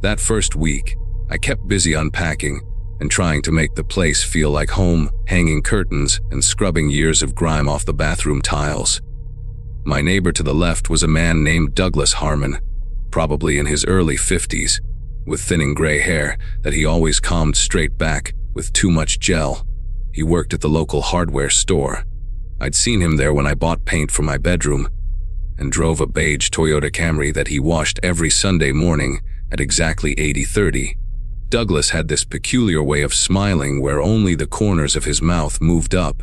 That first week, I kept busy unpacking and trying to make the place feel like home, hanging curtains and scrubbing years of grime off the bathroom tiles. My neighbor to the left was a man named Douglas Harmon, probably in his early 50s, with thinning gray hair that he always combed straight back with too much gel. He worked at the local hardware store. I'd seen him there when I bought paint for my bedroom and drove a beige Toyota Camry that he washed every Sunday morning at exactly 80/30. Douglas had this peculiar way of smiling where only the corners of his mouth moved up,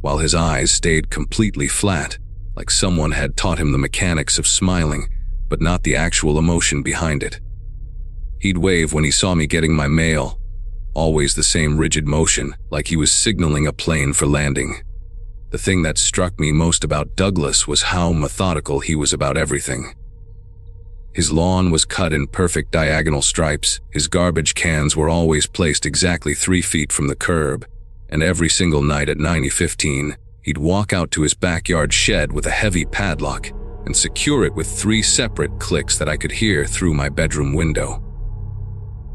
while his eyes stayed completely flat, like someone had taught him the mechanics of smiling, but not the actual emotion behind it. He'd wave when he saw me getting my mail, always the same rigid motion, like he was signaling a plane for landing. The thing that struck me most about Douglas was how methodical he was about everything. His lawn was cut in perfect diagonal stripes, his garbage cans were always placed exactly 3 feet from the curb, and every single night at 9:15, he'd walk out to his backyard shed with a heavy padlock and secure it with 3 separate clicks that I could hear through my bedroom window.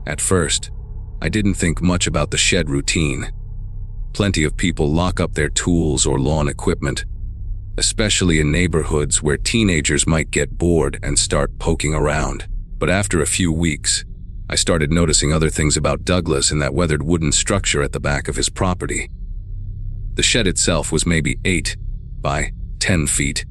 At first, I didn't think much about the shed routine. Plenty of people lock up their tools or lawn equipment, especially in neighborhoods where teenagers might get bored and start poking around. But after a few weeks, I started noticing other things about Douglas in that weathered wooden structure at the back of his property. The shed itself was maybe 8 by 10 feet,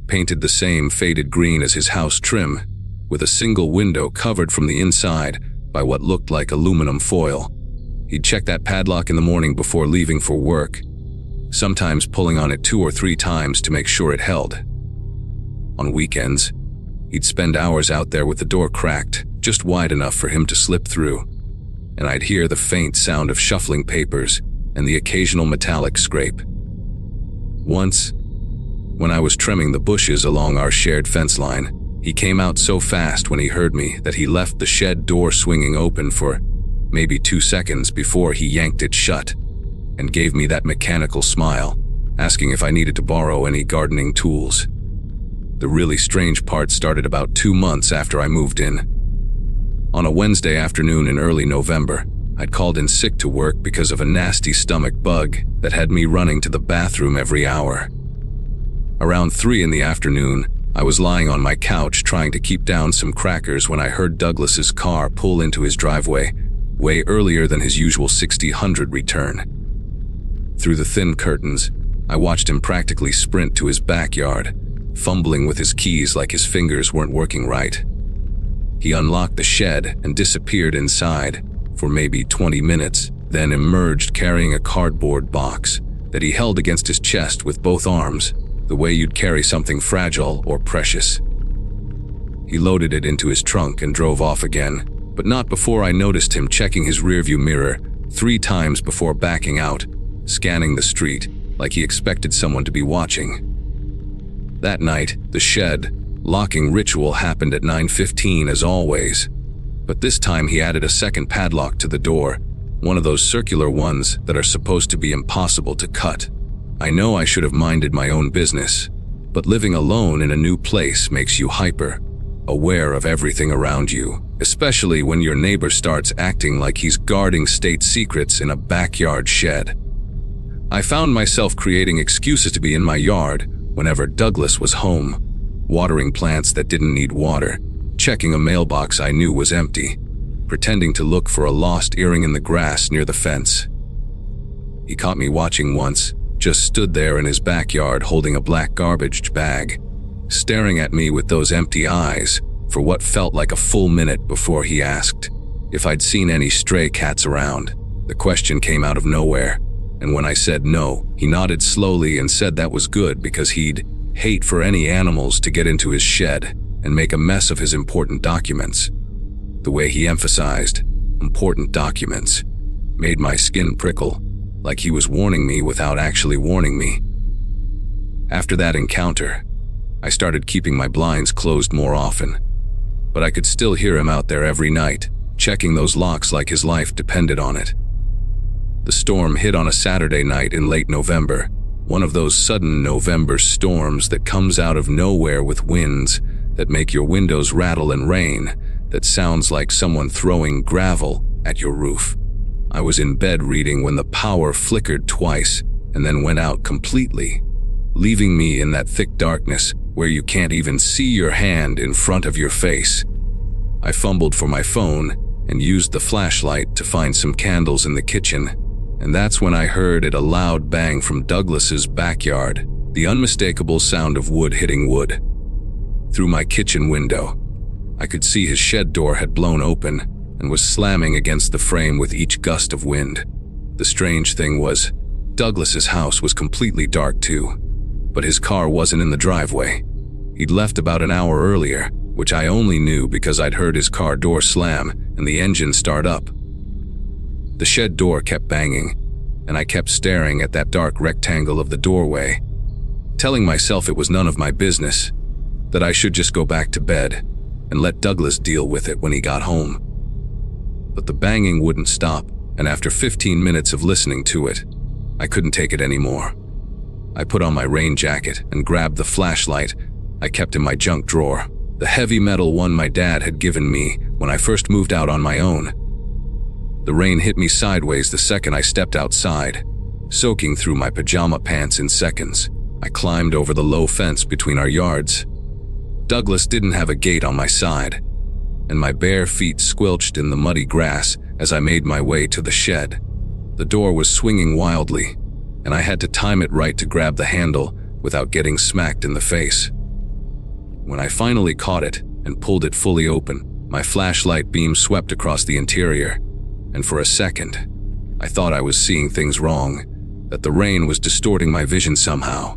painted the same faded green as his house trim, with a single window covered from the inside by what looked like aluminum foil. He'd check that padlock in the morning before leaving for work, sometimes pulling on it 2 or 3 times to make sure it held. On weekends, he'd spend hours out there with the door cracked, just wide enough for him to slip through, and I'd hear the faint sound of shuffling papers and the occasional metallic scrape. Once, when I was trimming the bushes along our shared fence line, he came out so fast when he heard me that he left the shed door swinging open for maybe 2 seconds before he yanked it shut and gave me that mechanical smile, asking if I needed to borrow any gardening tools. The really strange part started about 2 months after I moved in. On a Wednesday afternoon in early November, I'd called in sick to work because of a nasty stomach bug that had me running to the bathroom every hour. Around 3 in the afternoon, I was lying on my couch trying to keep down some crackers when I heard Douglas's car pull into his driveway, way earlier than his usual 60-100 return. Through the thin curtains, I watched him practically sprint to his backyard, fumbling with his keys like his fingers weren't working right. He unlocked the shed and disappeared inside for maybe 20 minutes, then emerged carrying a cardboard box that he held against his chest with both arms, the way you'd carry something fragile or precious. He loaded it into his trunk and drove off again, but not before I noticed him checking his rearview mirror 3 times before backing out, scanning the street like he expected someone to be watching. That night, the shed locking ritual happened at 9:15 as always, but this time he added a second padlock to the door, one of those circular ones that are supposed to be impossible to cut. I know I should have minded my own business, but living alone in a new place makes you hyper, aware of everything around you, especially when your neighbor starts acting like he's guarding state secrets in a backyard shed. I found myself creating excuses to be in my yard whenever Douglas was home, watering plants that didn't need water, checking a mailbox I knew was empty, pretending to look for a lost earring in the grass near the fence. He caught me watching once, just stood there in his backyard holding a black garbage bag, staring at me with those empty eyes for what felt like a full minute before he asked if I'd seen any stray cats around. The question came out of nowhere, and when I said no, he nodded slowly and said that was good because he'd hate for any animals to get into his shed and make a mess of his important documents. The way he emphasized important documents made my skin prickle, like he was warning me without actually warning me. After that encounter, I started keeping my blinds closed more often, but I could still hear him out there every night, checking those locks like his life depended on it. The storm hit on a Saturday night in late November, one of those sudden November storms that comes out of nowhere with winds that make your windows rattle and rain that sounds like someone throwing gravel at your roof. I was in bed reading when the power flickered twice and then went out completely, leaving me in that thick darkness where you can't even see your hand in front of your face. I fumbled for my phone and used the flashlight to find some candles in the kitchen, and that's when I heard a loud bang from Douglas's backyard, the unmistakable sound of wood hitting wood. Through my kitchen window, I could see his shed door had blown open and was slamming against the frame with each gust of wind. The strange thing was, Douglas's house was completely dark too, but his car wasn't in the driveway. He'd left about an hour earlier, which I only knew because I'd heard his car door slam and the engine start up. The shed door kept banging, and I kept staring at that dark rectangle of the doorway, telling myself it was none of my business, that I should just go back to bed and let Douglas deal with it when he got home. But the banging wouldn't stop, and after 15 minutes of listening to it, I couldn't take it anymore. I put on my rain jacket and grabbed the flashlight I kept in my junk drawer, the heavy metal one my dad had given me when I first moved out on my own. The rain hit me sideways the second I stepped outside, soaking through my pajama pants in seconds. I climbed over the low fence between our yards. Douglas didn't have a gate on my side, and my bare feet squelched in the muddy grass as I made my way to the shed. The door was swinging wildly, and I had to time it right to grab the handle without getting smacked in the face. When I finally caught it and pulled it fully open, my flashlight beam swept across the interior, and for a second, I thought I was seeing things wrong, that the rain was distorting my vision somehow.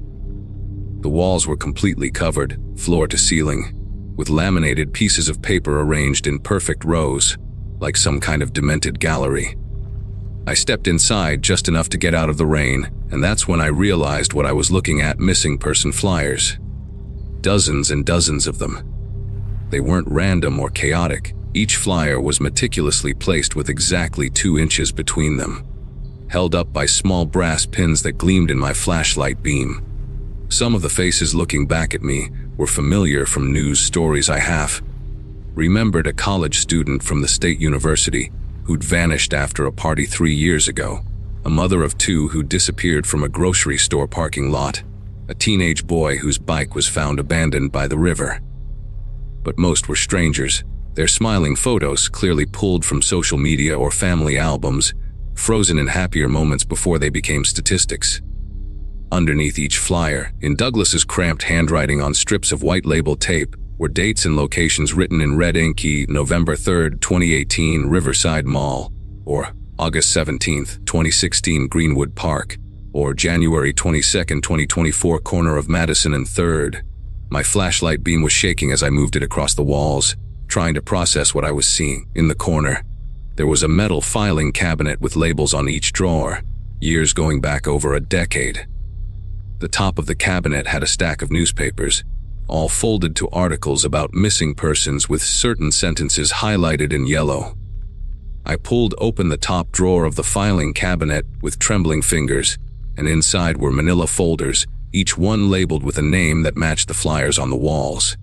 The walls were completely covered, floor to ceiling, with laminated pieces of paper arranged in perfect rows, like some kind of demented gallery. I stepped inside just enough to get out of the rain, and that's when I realized what I was looking at: missing person flyers. Dozens and dozens of them. They weren't random or chaotic. Each flyer was meticulously placed with exactly 2 inches between them, held up by small brass pins that gleamed in my flashlight beam. Some of the faces looking back at me were familiar from news stories I half remembered: a college student from the state university who'd vanished after a party 3 years ago, a mother of 2 who disappeared from a grocery store parking lot, a teenage boy whose bike was found abandoned by the river. But most were strangers, their smiling photos clearly pulled from social media or family albums, frozen in happier moments before they became statistics. Underneath each flyer, in Douglas's cramped handwriting on strips of white label tape, were dates and locations written in red inky: November 3rd, 2018, Riverside Mall, or August 17th, 2016, Greenwood Park, or January 22nd, 2024, corner of Madison and 3rd. My flashlight beam was shaking as I moved it across the walls, trying to process what I was seeing. In the corner, there was a metal filing cabinet with labels on each drawer, years going back over a decade. The top of the cabinet had a stack of newspapers, all folded to articles about missing persons with certain sentences highlighted in yellow. I pulled open the top drawer of the filing cabinet with trembling fingers, and inside were manila folders, each one labeled with a name that matched the flyers on the walls.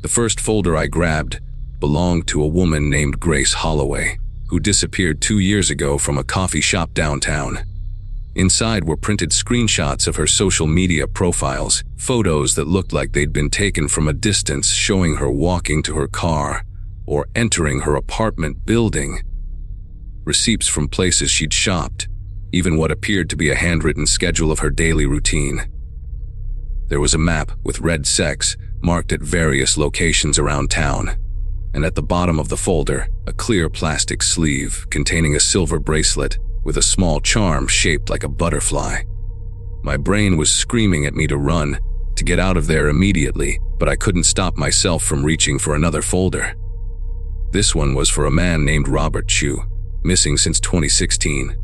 The first folder I grabbed belonged to a woman named Grace Holloway, who disappeared 2 years ago from a coffee shop downtown. Inside were printed screenshots of her social media profiles, photos that looked like they'd been taken from a distance, showing her walking to her car or entering her apartment building. Receipts from places she'd shopped, even what appeared to be a handwritten schedule of her daily routine. There was a map with red X marked at various locations around town, and at the bottom of the folder, a clear plastic sleeve containing a silver bracelet with a small charm shaped like a butterfly. My brain was screaming at me to run, to get out of there immediately, but I couldn't stop myself from reaching for another folder. This one was for a man named Robert Chu, missing since 2016,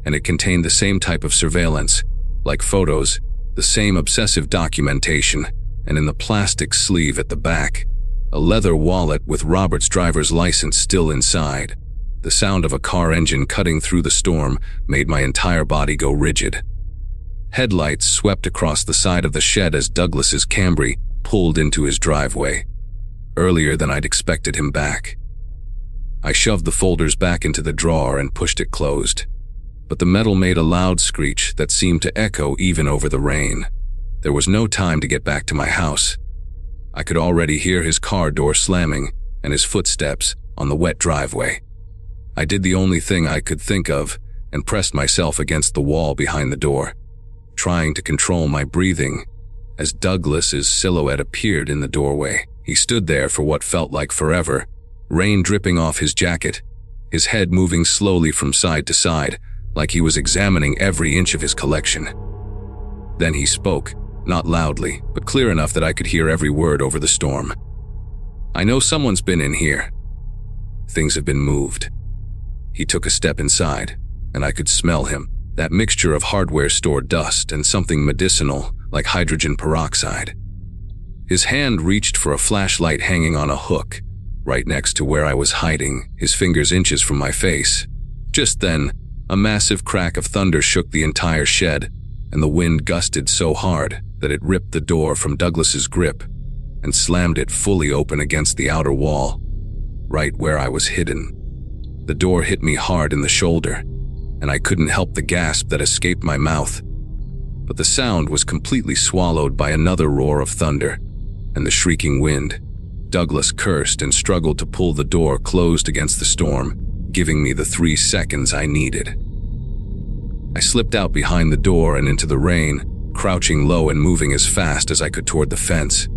and it contained the same type of surveillance, like photos, the same obsessive documentation, and in the plastic sleeve at the back, a leather wallet with Robert's driver's license still inside. The sound of a car engine cutting through the storm made my entire body go rigid. Headlights swept across the side of the shed as Douglas's Camry pulled into his driveway, earlier than I'd expected him back. I shoved the folders back into the drawer and pushed it closed, but the metal made a loud screech that seemed to echo even over the rain. There was no time to get back to my house. I could already hear his car door slamming and his footsteps on the wet driveway. I did the only thing I could think of and pressed myself against the wall behind the door, trying to control my breathing as Douglas's silhouette appeared in the doorway. He stood there for what felt like forever, rain dripping off his jacket, his head moving slowly from side to side, like he was examining every inch of his collection. Then he spoke, not loudly, but clear enough that I could hear every word over the storm. "I know someone's been in here. Things have been moved." He took a step inside, and I could smell him, that mixture of hardware store dust and something medicinal like hydrogen peroxide. His hand reached for a flashlight hanging on a hook, right next to where I was hiding, his fingers inches from my face. Just then, a massive crack of thunder shook the entire shed, and the wind gusted so hard that it ripped the door from Douglas's grip and slammed it fully open against the outer wall, right where I was hidden. The door hit me hard in the shoulder, and I couldn't help the gasp that escaped my mouth. But the sound was completely swallowed by another roar of thunder and the shrieking wind. Douglas cursed and struggled to pull the door closed against the storm, giving me the 3 seconds I needed. I slipped out behind the door and into the rain, crouching low and moving as fast as I could toward the fence.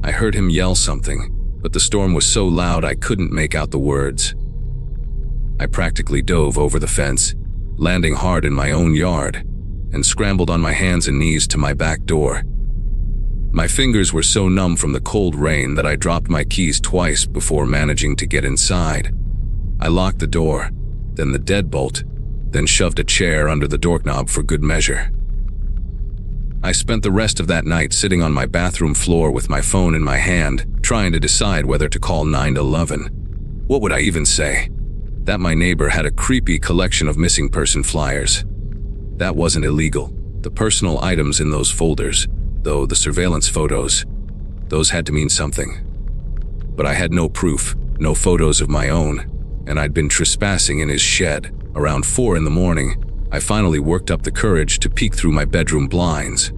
I heard him yell something, but the storm was so loud I couldn't make out the words. I practically dove over the fence, landing hard in my own yard, and scrambled on my hands and knees to my back door. My fingers were so numb from the cold rain that I dropped my keys twice before managing to get inside. I locked the door, then the deadbolt, then shoved a chair under the doorknob for good measure. I spent the rest of that night sitting on my bathroom floor with my phone in my hand, trying to decide whether to call 911. What would I even say? That my neighbor had a creepy collection of missing person flyers. That wasn't illegal. The personal items in those folders, though the surveillance photos, those had to mean something. But I had no proof, no photos of my own, and I'd been trespassing in his shed. Around 4 in the morning, I finally worked up the courage to peek through my bedroom blinds.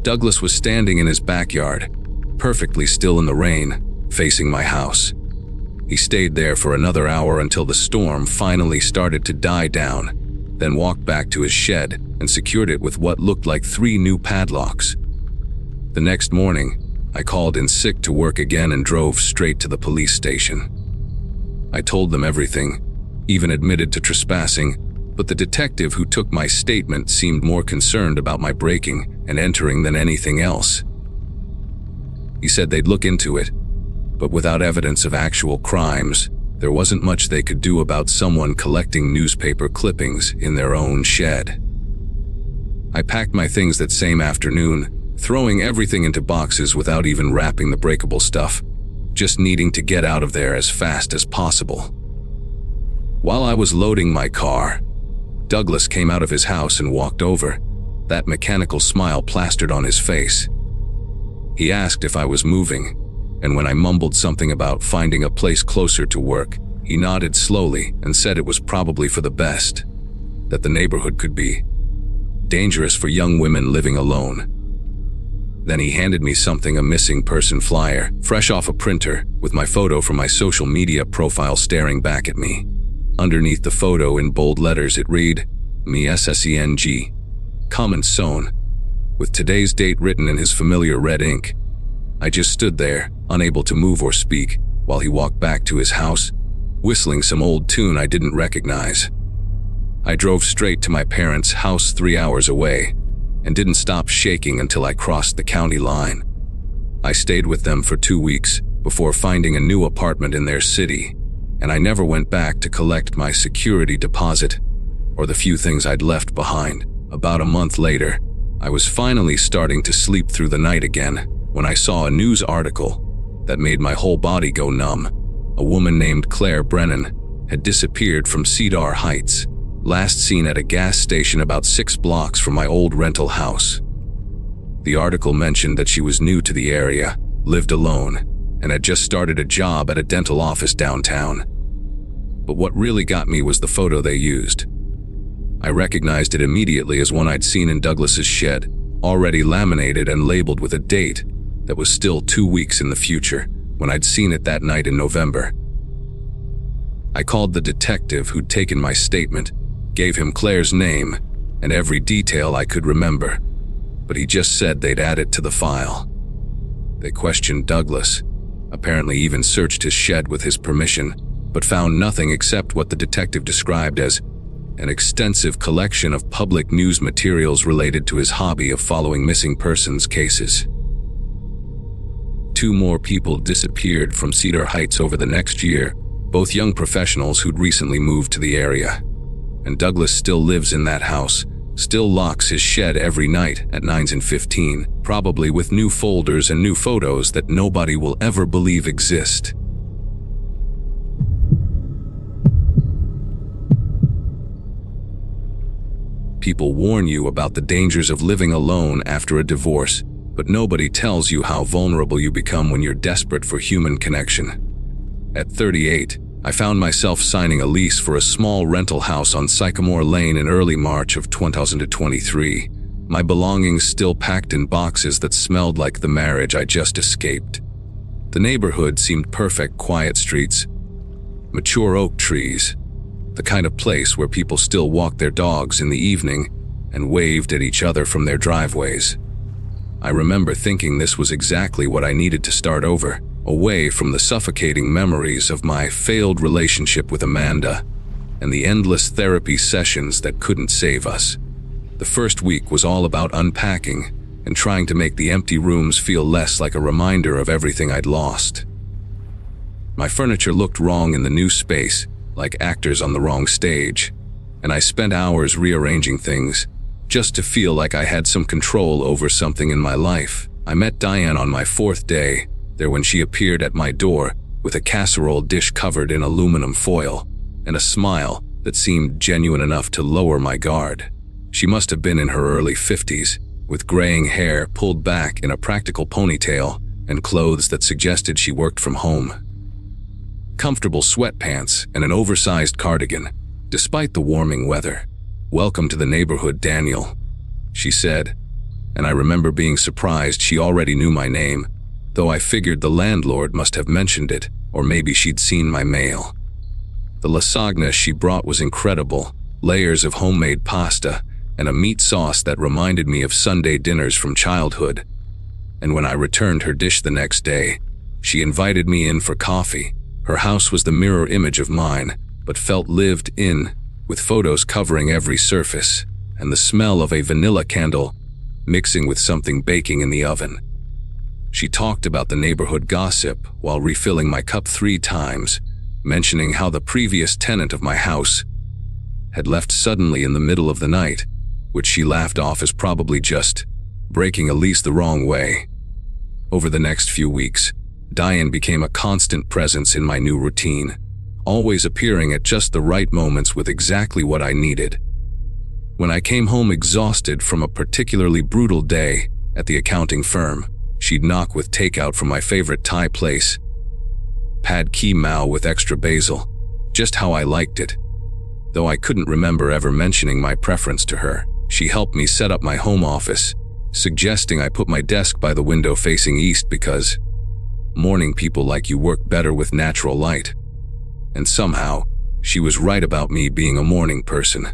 Douglas was standing in his backyard, perfectly still in the rain, facing my house. He stayed there for another hour until the storm finally started to die down, then walked back to his shed and secured it with what looked like 3 new padlocks. The next morning, I called in sick to work again and drove straight to the police station. I told them everything, even admitted to trespassing, but the detective who took my statement seemed more concerned about my breaking and entering than anything else. He said they'd look into it, but without evidence of actual crimes, there wasn't much they could do about someone collecting newspaper clippings in their own shed. I packed my things that same afternoon, throwing everything into boxes without even wrapping the breakable stuff, just needing to get out of there as fast as possible. While I was loading my car, Douglas came out of his house and walked over, that mechanical smile plastered on his face. He asked if I was moving, and when I mumbled something about finding a place closer to work, he nodded slowly and said it was probably for the best, that the neighborhood could be dangerous for young women living alone. Then he handed me something, a missing person flyer, fresh off a printer, with my photo from my social media profile staring back at me. Underneath the photo in bold letters it read, me SSENG, Common Son, with today's date written in his familiar red ink. I just stood there, unable to move or speak, while he walked back to his house, whistling some old tune I didn't recognize. I drove straight to my parents' house 3 hours away, and didn't stop shaking until I crossed the county line. I stayed with them for 2 weeks before finding a new apartment in their city, and I never went back to collect my security deposit or the few things I'd left behind. About a month later, I was finally starting to sleep through the night again when I saw a news article that made my whole body go numb. A woman named Claire Brennan had disappeared from Cedar Heights, last seen at a gas station about 6 blocks from my old rental house. The article mentioned that she was new to the area, lived alone, and had just started a job at a dental office downtown. But what really got me was the photo they used. I recognized it immediately as one I'd seen in Douglas's shed, already laminated and labeled with a date that was still 2 weeks in the future when I'd seen it that night in November. I called the detective who'd taken my statement, gave him Claire's name and every detail I could remember, but he just said they'd add it to the file. They questioned Douglas, apparently even searched his shed with his permission, but found nothing except what the detective described as an extensive collection of public news materials related to his hobby of following missing persons cases. 2 more people disappeared from Cedar Heights over the next year, both young professionals who'd recently moved to the area. And Douglas still lives in that house, still locks his shed every night at 9 and 15, probably with new folders and new photos that nobody will ever believe exist. People warn you about the dangers of living alone after a divorce, but nobody tells you how vulnerable you become when you're desperate for human connection. At 38, I found myself signing a lease for a small rental house on Sycamore Lane in early March of 2023, my belongings still packed in boxes that smelled like the marriage I just escaped. The neighborhood seemed perfect: quiet streets, mature oak trees, the kind of place where people still walked their dogs in the evening and waved at each other from their driveways. I remember thinking this was exactly what I needed to start over, away from the suffocating memories of my failed relationship with Amanda and the endless therapy sessions that couldn't save us. The first week was all about unpacking and trying to make the empty rooms feel less like a reminder of everything I'd lost. My furniture looked wrong in the new space, like actors on the wrong stage, and I spent hours rearranging things just to feel like I had some control over something in my life. I met Diane on my 4th day there when she appeared at my door with a casserole dish covered in aluminum foil and a smile that seemed genuine enough to lower my guard. She must have been in her early 50s, with graying hair pulled back in a practical ponytail and clothes that suggested she worked from home. Comfortable sweatpants and an oversized cardigan, despite the warming weather. "Welcome to the neighborhood, Daniel," she said, and I remember being surprised she already knew my name, though I figured the landlord must have mentioned it, or maybe she'd seen my mail. The lasagna she brought was incredible, layers of homemade pasta, and a meat sauce that reminded me of Sunday dinners from childhood. And when I returned her dish the next day, she invited me in for coffee. Her house was the mirror image of mine, but felt lived in, with photos covering every surface, and the smell of a vanilla candle mixing with something baking in the oven. She talked about the neighborhood gossip while refilling my cup 3 times, mentioning how the previous tenant of my house had left suddenly in the middle of the night, which she laughed off as probably just breaking a lease the wrong way. Over the next few weeks, Diane became a constant presence in my new routine, always appearing at just the right moments with exactly what I needed. When I came home exhausted from a particularly brutal day at the accounting firm, she'd knock with takeout from my favorite Thai place, pad ki mao with extra basil, just how I liked it. Though I couldn't remember ever mentioning my preference to her, she helped me set up my home office, suggesting I put my desk by the window facing east because morning people like you work better with natural light. And somehow, she was right about me being a morning person.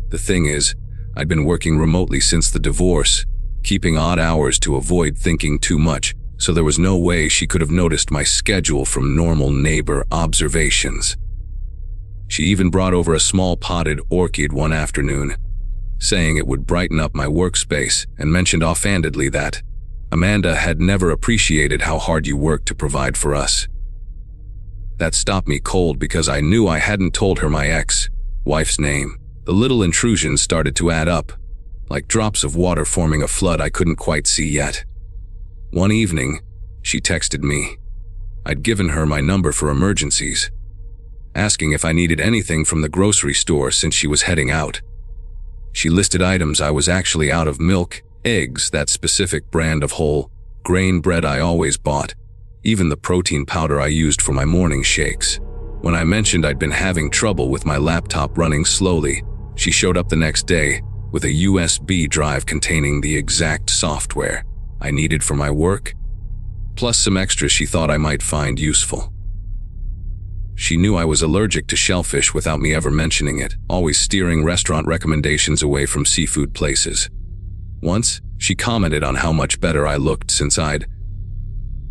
The thing is, I'd been working remotely since the divorce, keeping odd hours to avoid thinking too much, so there was no way she could have noticed my schedule from normal neighbor observations. She even brought over a small potted orchid one afternoon, saying it would brighten up my workspace, and mentioned offhandedly that Amanda had never appreciated how hard you worked to provide for us. That stopped me cold because I knew I hadn't told her my ex-wife's name. The little intrusions started to add up, like drops of water forming a flood I couldn't quite see yet. One evening, she texted me. I'd given her my number for emergencies, asking if I needed anything from the grocery store since she was heading out. She listed items I was actually out of: milk, eggs, that specific brand of whole grain bread I always bought, even the protein powder I used for my morning shakes. When I mentioned I'd been having trouble with my laptop running slowly, she showed up the next day with a USB drive containing the exact software I needed for my work, plus some extras she thought I might find useful. She knew I was allergic to shellfish without me ever mentioning it, always steering restaurant recommendations away from seafood places. Once, she commented on how much better I looked since I'd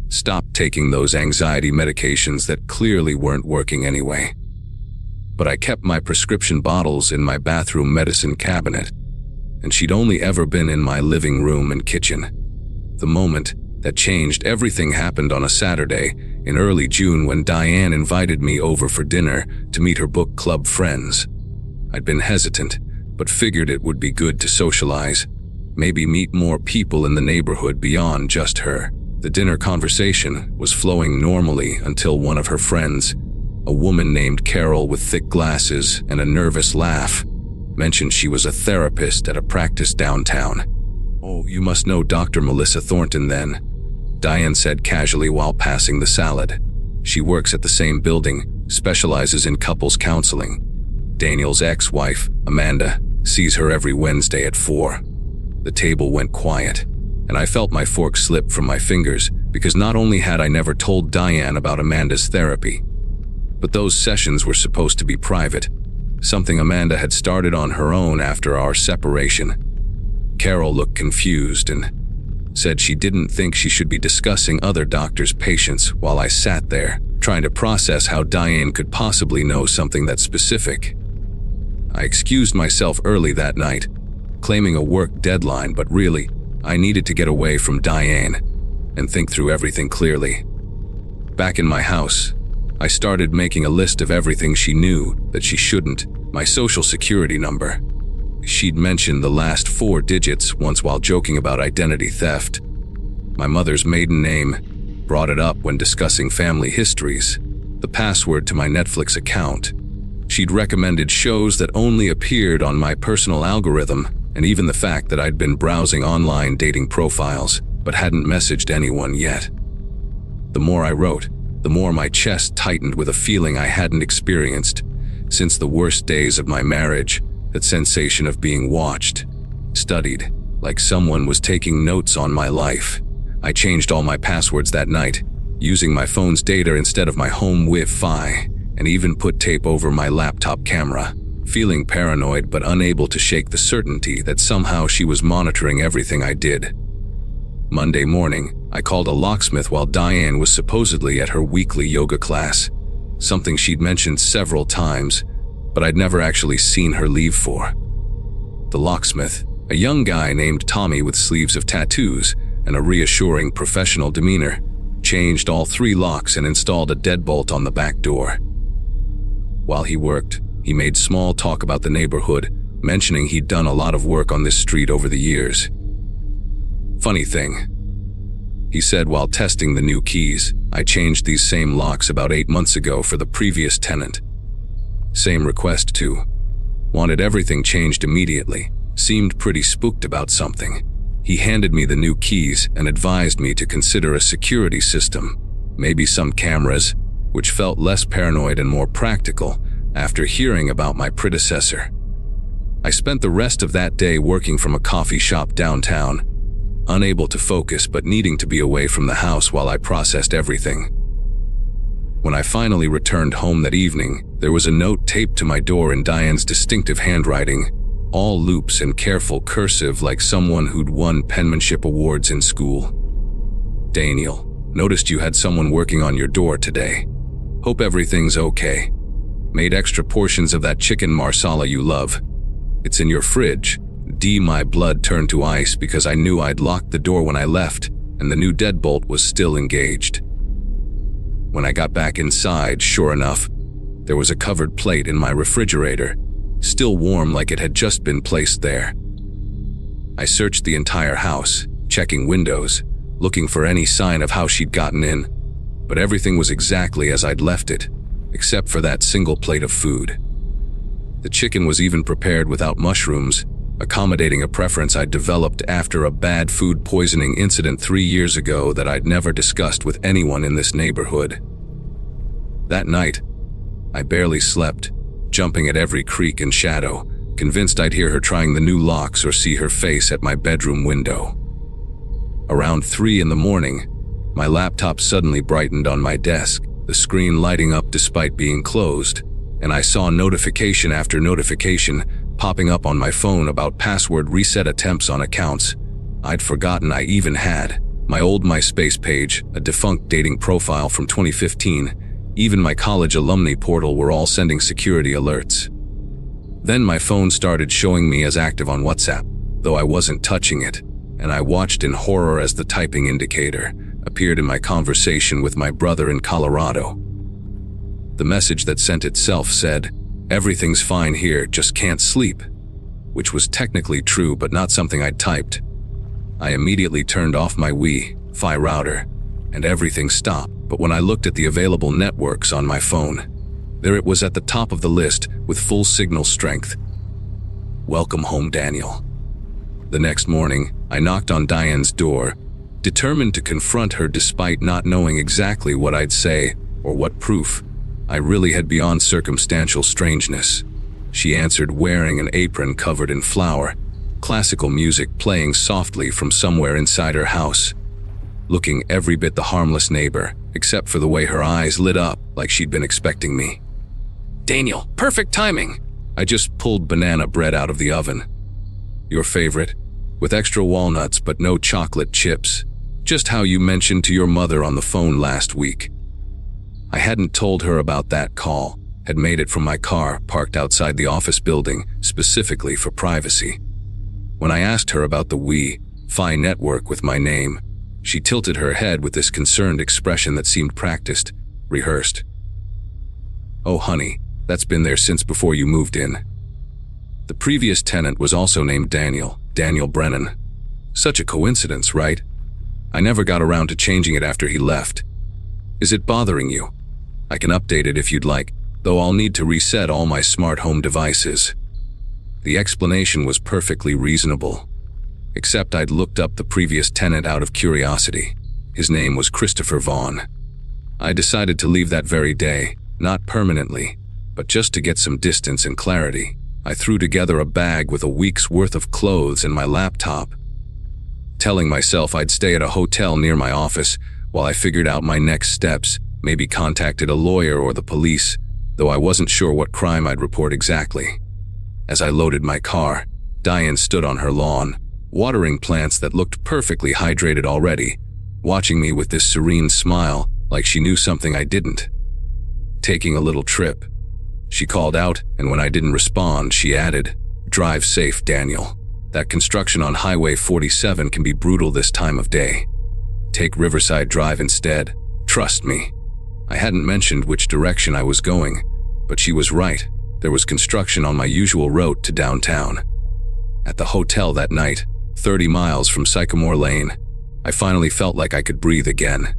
stopped taking those anxiety medications that clearly weren't working anyway. But I kept my prescription bottles in my bathroom medicine cabinet, and she'd only ever been in my living room and kitchen. The moment that changed everything happened on a Saturday in early June when Diane invited me over for dinner to meet her book club friends. I'd been hesitant, but figured it would be good to socialize, maybe meet more people in the neighborhood beyond just her. The dinner conversation was flowing normally until one of her friends, a woman named Carol with thick glasses and a nervous laugh, mentioned she was a therapist at a practice downtown. "Oh, you must know Dr. Melissa Thornton then," Diane said casually while passing the salad. "She works at the same building, specializes in couples counseling. Daniel's ex-wife, Amanda, sees her every Wednesday at 4. The table went quiet, and I felt my fork slip from my fingers because not only had I never told Diane about Amanda's therapy, but those sessions were supposed to be private, something Amanda had started on her own after our separation. Carol looked confused and said she didn't think she should be discussing other doctors' patients while I sat there, trying to process how Diane could possibly know something that specific. I excused myself early that night, claiming a work deadline, but really, I needed to get away from Diane and think through everything clearly. Back in my house, I started making a list of everything she knew that she shouldn't. My social security number. She'd mentioned the last 4 digits once while joking about identity theft. My mother's maiden name, brought it up when discussing family histories. The password to my Netflix account. She'd recommended shows that only appeared on my personal algorithm, and even the fact that I'd been browsing online dating profiles, but hadn't messaged anyone yet. The more I wrote, the more my chest tightened with a feeling I hadn't experienced since the worst days of my marriage, that sensation of being watched, studied, like someone was taking notes on my life. I changed all my passwords that night, using my phone's data instead of my home Wi-Fi, and even put tape over my laptop camera, feeling paranoid but unable to shake the certainty that somehow she was monitoring everything I did. Monday morning, I called a locksmith while Diane was supposedly at her weekly yoga class, something she'd mentioned several times, but I'd never actually seen her leave for. The locksmith, a young guy named Tommy with sleeves of tattoos and a reassuring professional demeanor, changed all 3 locks and installed a deadbolt on the back door. While he worked, he made small talk about the neighborhood, mentioning he'd done a lot of work on this street over the years. "Funny thing," he said while testing the new keys, "I changed these same locks about 8 months ago for the previous tenant. Same request too. Wanted everything changed immediately. Seemed pretty spooked about something. He handed me the new keys and advised me to consider a security system, maybe some cameras, which felt less paranoid and more practical after hearing about my predecessor. I spent the rest of that day working from a coffee shop downtown, unable to focus but needing to be away from the house while I processed everything. When I finally returned home that evening, there was a note taped to my door in Diane's distinctive handwriting. all loops and careful cursive like someone who'd won penmanship awards in school. Daniel, noticed you had someone working on your door today. Hope everything's okay. Made extra portions of that chicken marsala you love. It's in your fridge. My blood turned to ice because I knew I'd locked the door when I left, and the new deadbolt was still engaged. When I got back inside, sure enough, there was a covered plate in my refrigerator, still warm like it had just been placed there. I searched the entire house, checking windows, looking for any sign of how she'd gotten in, but everything was exactly as I'd left it, except for that single plate of food. The chicken was even prepared without mushrooms, accommodating a preference I'd developed after a bad food poisoning incident 3 years ago that I'd never discussed with anyone in this neighborhood. That night, I barely slept, jumping at every creak and shadow, convinced I'd hear her trying the new locks or see her face at my bedroom window. Around 3 in the morning, my laptop suddenly brightened on my desk, the screen lighting up despite being closed, and I saw notification after notification popping up on my phone about password reset attempts on accounts I'd forgotten I even had. My old MySpace page, a defunct dating profile from 2015, even my college alumni portal were all sending security alerts. Then my phone started showing me as active on WhatsApp, though I wasn't touching it, and I watched in horror as the typing indicator appeared in my conversation with my brother in Colorado. The message that sent itself said, "Everything's fine here, just can't sleep," which was technically true but not something I'd typed. I immediately turned off my Wi-Fi router, and everything stopped. But when I looked at the available networks on my phone, there it was at the top of the list with full signal strength. Welcome home, Daniel. The next morning, I knocked on Diane's door, determined to confront her despite not knowing exactly what I'd say or what proof I really had beyond circumstantial strangeness. She answered wearing an apron covered in flour, classical music playing softly from somewhere inside her house, looking every bit the harmless neighbor, except for the way her eyes lit up like she'd been expecting me. "Daniel, perfect timing!" I just pulled banana bread out of the oven. "Your favorite, with extra walnuts but no chocolate chips, just how you mentioned to your mother on the phone last week." I hadn't told her about that call, had made it from my car parked outside the office building specifically for privacy. When I asked her about the Wi-Fi network with my name, she tilted her head with this concerned expression that seemed practiced, rehearsed. "Oh honey, that's been there since before you moved in." The previous tenant was also named Daniel Brennan. Such a coincidence, right? I never got around to changing it after he left. Is it bothering you? I can update it if you'd like, though I'll need to reset all my smart home devices. The explanation was perfectly reasonable, except I'd looked up the previous tenant out of curiosity. His name was Christopher Vaughn. I decided to leave that very day, not permanently, but just to get some distance and clarity. I threw together a bag with a week's worth of clothes and my laptop, telling myself I'd stay at a hotel near my office while I figured out my next steps, maybe contacted a lawyer or the police, though I wasn't sure what crime I'd report exactly. As I loaded my car, Diane stood on her lawn, watering plants that looked perfectly hydrated already, watching me with this serene smile like she knew something I didn't. "Taking a little trip," she called out, and when I didn't respond, she added, "Drive safe, Daniel. That construction on Highway 47 can be brutal this time of day. Take Riverside Drive instead. Trust me." I hadn't mentioned which direction I was going, but she was right. There was construction on my usual route to downtown. At the hotel that night, 30 miles from Sycamore Lane, I finally felt like I could breathe again.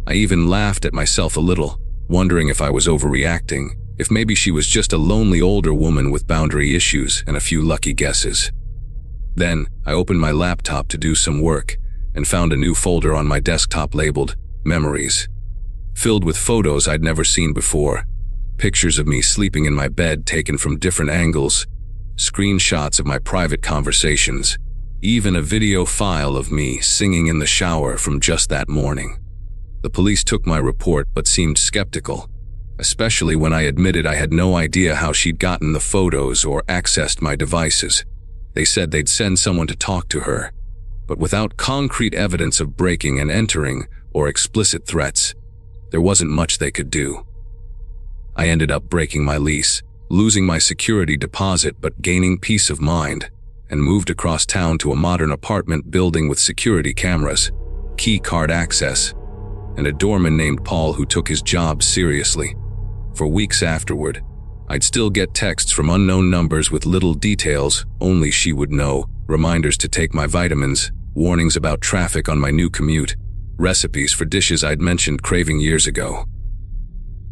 I even laughed at myself a little, wondering if I was overreacting, if maybe she was just a lonely older woman with boundary issues and a few lucky guesses. Then, I opened my laptop to do some work and found a new folder on my desktop labeled Memories, filled with photos I'd never seen before, pictures of me sleeping in my bed taken from different angles, screenshots of my private conversations, even a video file of me singing in the shower from just that morning. The police took my report but seemed skeptical, especially when I admitted I had no idea how she'd gotten the photos or accessed my devices. They said they'd send someone to talk to her, but without concrete evidence of breaking and entering or explicit threats, there wasn't much they could do. I ended up breaking my lease, losing my security deposit but gaining peace of mind, and moved across town to a modern apartment building with security cameras, key card access, and a doorman named Paul who took his job seriously. For weeks afterward, I'd still get texts from unknown numbers with little details only she would know, reminders to take my vitamins, warnings about traffic on my new commute, recipes for dishes I'd mentioned craving years ago.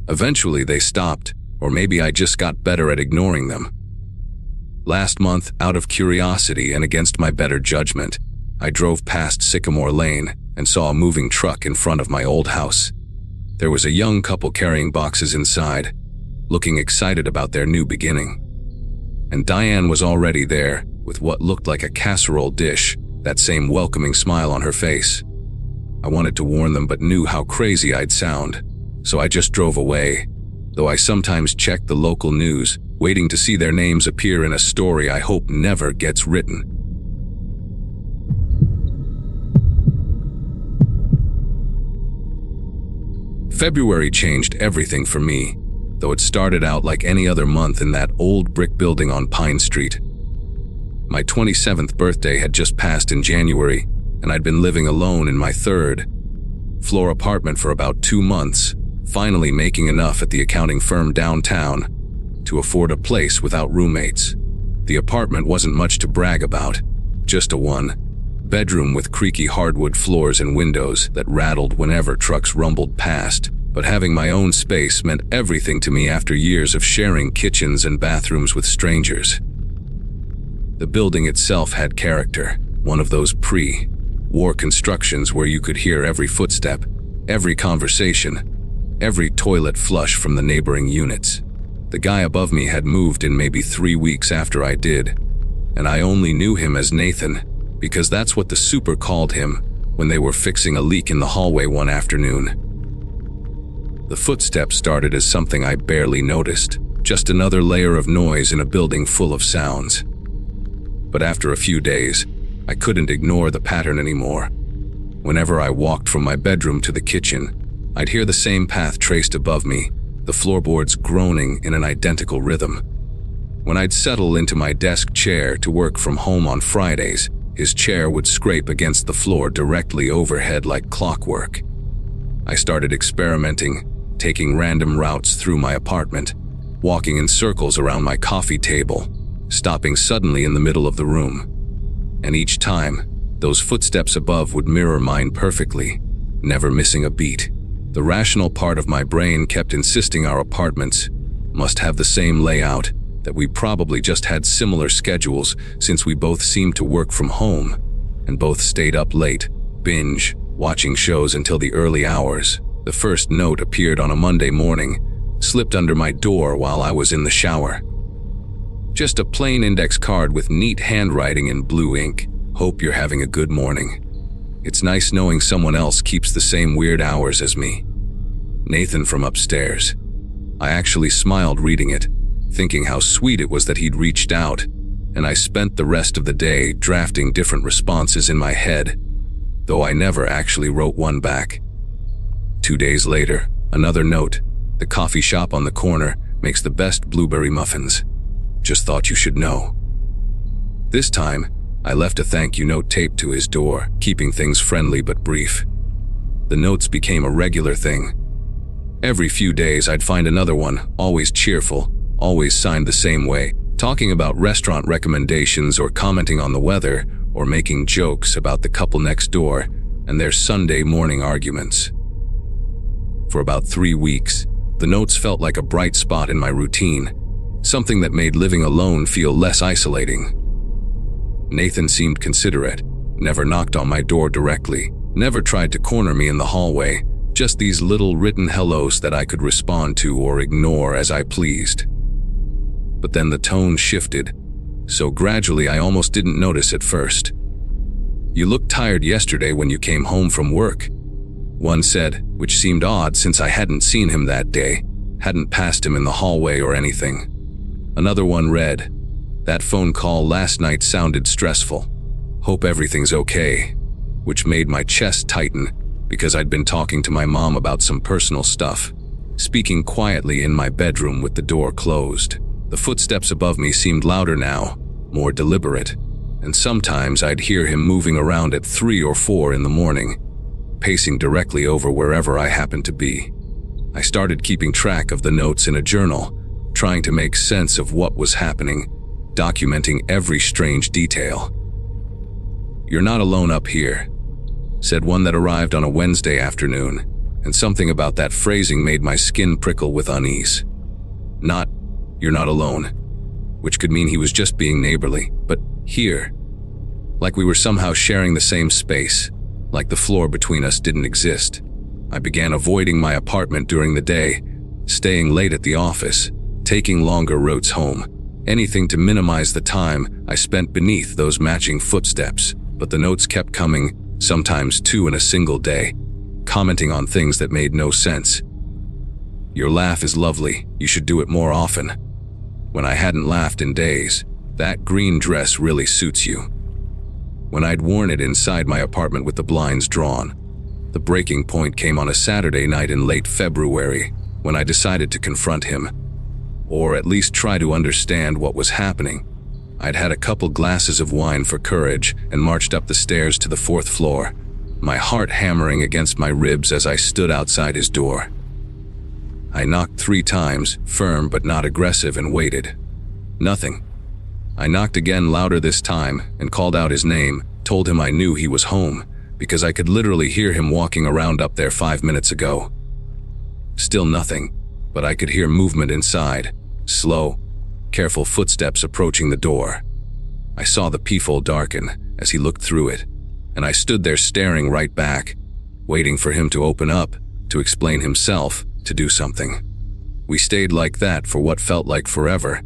Eventually they stopped, or maybe I just got better at ignoring them. Last month, out of curiosity and against my better judgment, I drove past Sycamore Lane and saw a moving truck in front of my old house. There was a young couple carrying boxes inside, looking excited about their new beginning. And Diane was already there, with what looked like a casserole dish, that same welcoming smile on her face. I wanted to warn them but knew how crazy I'd sound, so I just drove away, though I sometimes checked the local news, waiting to see their names appear in a story I hope never gets written. February changed everything for me, though it started out like any other month in that old brick building on Pine Street. My 27th birthday had just passed in January, and I'd been living alone in my third-floor apartment for about 2 months, finally making enough at the accounting firm downtown to afford a place without roommates. The apartment wasn't much to brag about, just a one-bedroom with creaky hardwood floors and windows that rattled whenever trucks rumbled past, but having my own space meant everything to me after years of sharing kitchens and bathrooms with strangers. The building itself had character, one of those pre-war constructions where you could hear every footstep, every conversation, every toilet flush from the neighboring units. The guy above me had moved in maybe 3 weeks after I did, and I only knew him as Nathan because that's what the super called him when they were fixing a leak in the hallway one afternoon. The footsteps started as something I barely noticed, just another layer of noise in a building full of sounds. But after a few days, I couldn't ignore the pattern anymore. Whenever I walked from my bedroom to the kitchen, I'd hear the same path traced above me, the floorboards groaning in an identical rhythm. When I'd settle into my desk chair to work from home on Fridays, his chair would scrape against the floor directly overhead like clockwork. I started experimenting, taking random routes through my apartment, walking in circles around my coffee table, stopping suddenly in the middle of the room. And each time, those footsteps above would mirror mine perfectly, never missing a beat. The rational part of my brain kept insisting our apartments must have the same layout, that we probably just had similar schedules since we both seemed to work from home and both stayed up late, binge, watching shows until the early hours. The first note appeared on a Monday morning, slipped under my door while I was in the shower. Just a plain index card with neat handwriting in blue ink. Hope you're having a good morning. It's nice knowing someone else keeps the same weird hours as me. Nathan from upstairs. I actually smiled reading it, thinking how sweet it was that he'd reached out, and I spent the rest of the day drafting different responses in my head, though I never actually wrote one back. 2 days later, another note. The coffee shop on the corner makes the best blueberry muffins. Just thought you should know. This time, I left a thank you note taped to his door, keeping things friendly but brief. The notes became a regular thing. Every few days I'd find another one, always cheerful, always signed the same way, talking about restaurant recommendations or commenting on the weather or making jokes about the couple next door and their Sunday morning arguments. For about 3 weeks, the notes felt like a bright spot in my routine, something that made living alone feel less isolating. Nathan seemed considerate, never knocked on my door directly, never tried to corner me in the hallway, just these little written hellos that I could respond to or ignore as I pleased. But then the tone shifted, so gradually I almost didn't notice at first. "You looked tired yesterday when you came home from work," one said, which seemed odd since I hadn't seen him that day, Hadn't passed him in the hallway or anything. Another one read, "That phone call last night sounded stressful. Hope everything's okay," which made my chest tighten because I'd been talking to my mom about some personal stuff, speaking quietly in my bedroom with the door closed. The footsteps above me seemed louder now, more deliberate, and sometimes I'd hear him moving around at 3 or 4 in the morning, pacing directly over wherever I happened to be. I started keeping track of the notes in a journal, trying to make sense of what was happening, documenting every strange detail. "You're not alone up here," said one that arrived on a Wednesday afternoon, and something about that phrasing made my skin prickle with unease. Not, "You're not alone," which could mean he was just being neighborly, but here, like we were somehow sharing the same space, like the floor between us didn't exist. I began avoiding my apartment during the day, staying late at the office, taking longer routes home, anything to minimize the time I spent beneath those matching footsteps. But the notes kept coming, sometimes 2 in a single day, commenting on things that made no sense. "Your laugh is lovely, you should do it more often." When I hadn't laughed in days, "That green dress really suits you." When I'd worn it inside my apartment with the blinds drawn. The breaking point came on a Saturday night in late February, when I decided to confront him, or at least try to understand what was happening. I'd had a couple glasses of wine for courage and marched up the stairs to the 4th floor, my heart hammering against my ribs as I stood outside his door. I knocked 3 times, firm but not aggressive, and waited. Nothing. I knocked again, louder this time, and called out his name, told him I knew he was home, because I could literally hear him walking around up there 5 minutes ago. Still nothing, but I could hear movement inside, slow, careful footsteps approaching the door. I saw the peephole darken as he looked through it, and I stood there staring right back, waiting for him to open up, to explain himself, to do something. We stayed like that for what felt like forever,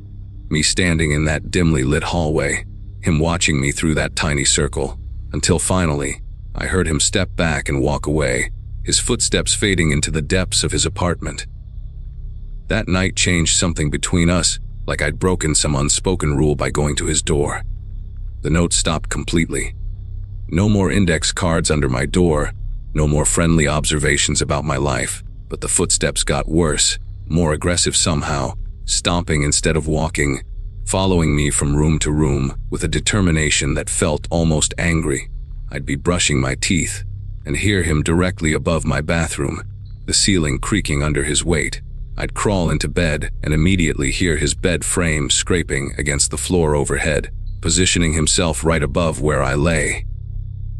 me standing in that dimly lit hallway, him watching me through that tiny circle, until finally, I heard him step back and walk away, his footsteps fading into the depths of his apartment. That night changed something between us, like I'd broken some unspoken rule by going to his door. The note stopped completely. No more index cards under my door, no more friendly observations about my life, but the footsteps got worse, more aggressive somehow, stomping instead of walking, following me from room to room with a determination that felt almost angry. I'd be brushing my teeth and hear him directly above my bathroom, the ceiling creaking under his weight. I'd crawl into bed and immediately hear his bed frame scraping against the floor overhead, positioning himself right above where I lay.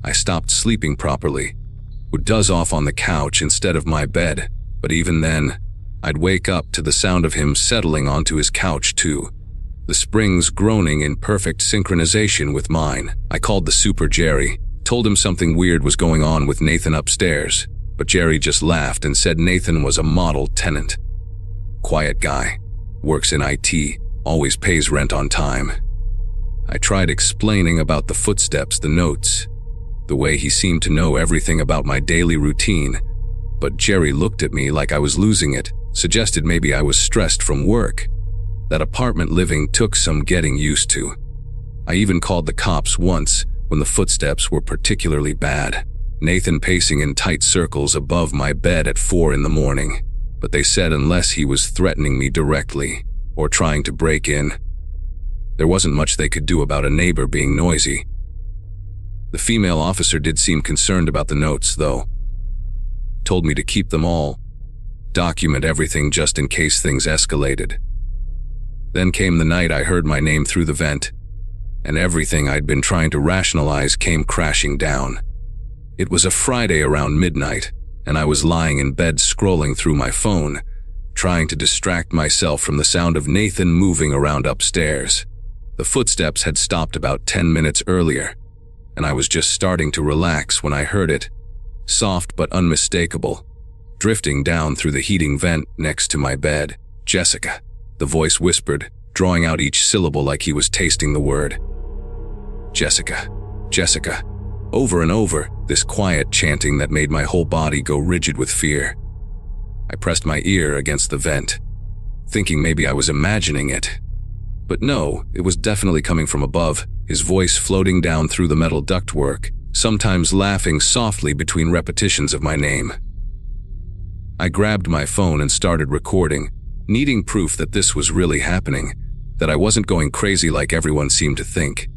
I stopped sleeping properly, would doze off on the couch instead of my bed, but even then, I'd wake up to the sound of him settling onto his couch too, the springs groaning in perfect synchronization with mine. I called the super Jerry, told him something weird was going on with Nathan upstairs, but Jerry just laughed and said Nathan was a model tenant. Quiet guy, works in IT, always pays rent on time. I tried explaining about the footsteps, the notes, the way he seemed to know everything about my daily routine, but Jerry looked at me like I was losing it, suggested maybe I was stressed from work. That apartment living took some getting used to. I even called the cops once when the footsteps were particularly bad. Nathan pacing in tight circles above my bed at 4 in the morning, but they said unless he was threatening me directly or trying to break in, there wasn't much they could do about a neighbor being noisy. The female officer did seem concerned about the notes, though. Told me to keep them all, document everything just in case things escalated. Then came the night I heard my name through the vent, and everything I'd been trying to rationalize came crashing down. It was a Friday around midnight, and I was lying in bed scrolling through my phone, trying to distract myself from the sound of Nathan moving around upstairs. The footsteps had stopped about 10 minutes earlier, and I was just starting to relax when I heard it, soft but unmistakable, drifting down through the heating vent next to my bed. "Jessica," the voice whispered, drawing out each syllable like he was tasting the word. "Jessica, Jessica," over and over, this quiet chanting that made my whole body go rigid with fear. I pressed my ear against the vent, thinking maybe I was imagining it. But no, it was definitely coming from above, his voice floating down through the metal ductwork, sometimes laughing softly between repetitions of my name. I grabbed my phone and started recording, needing proof that this was really happening, that I wasn't going crazy like everyone seemed to think.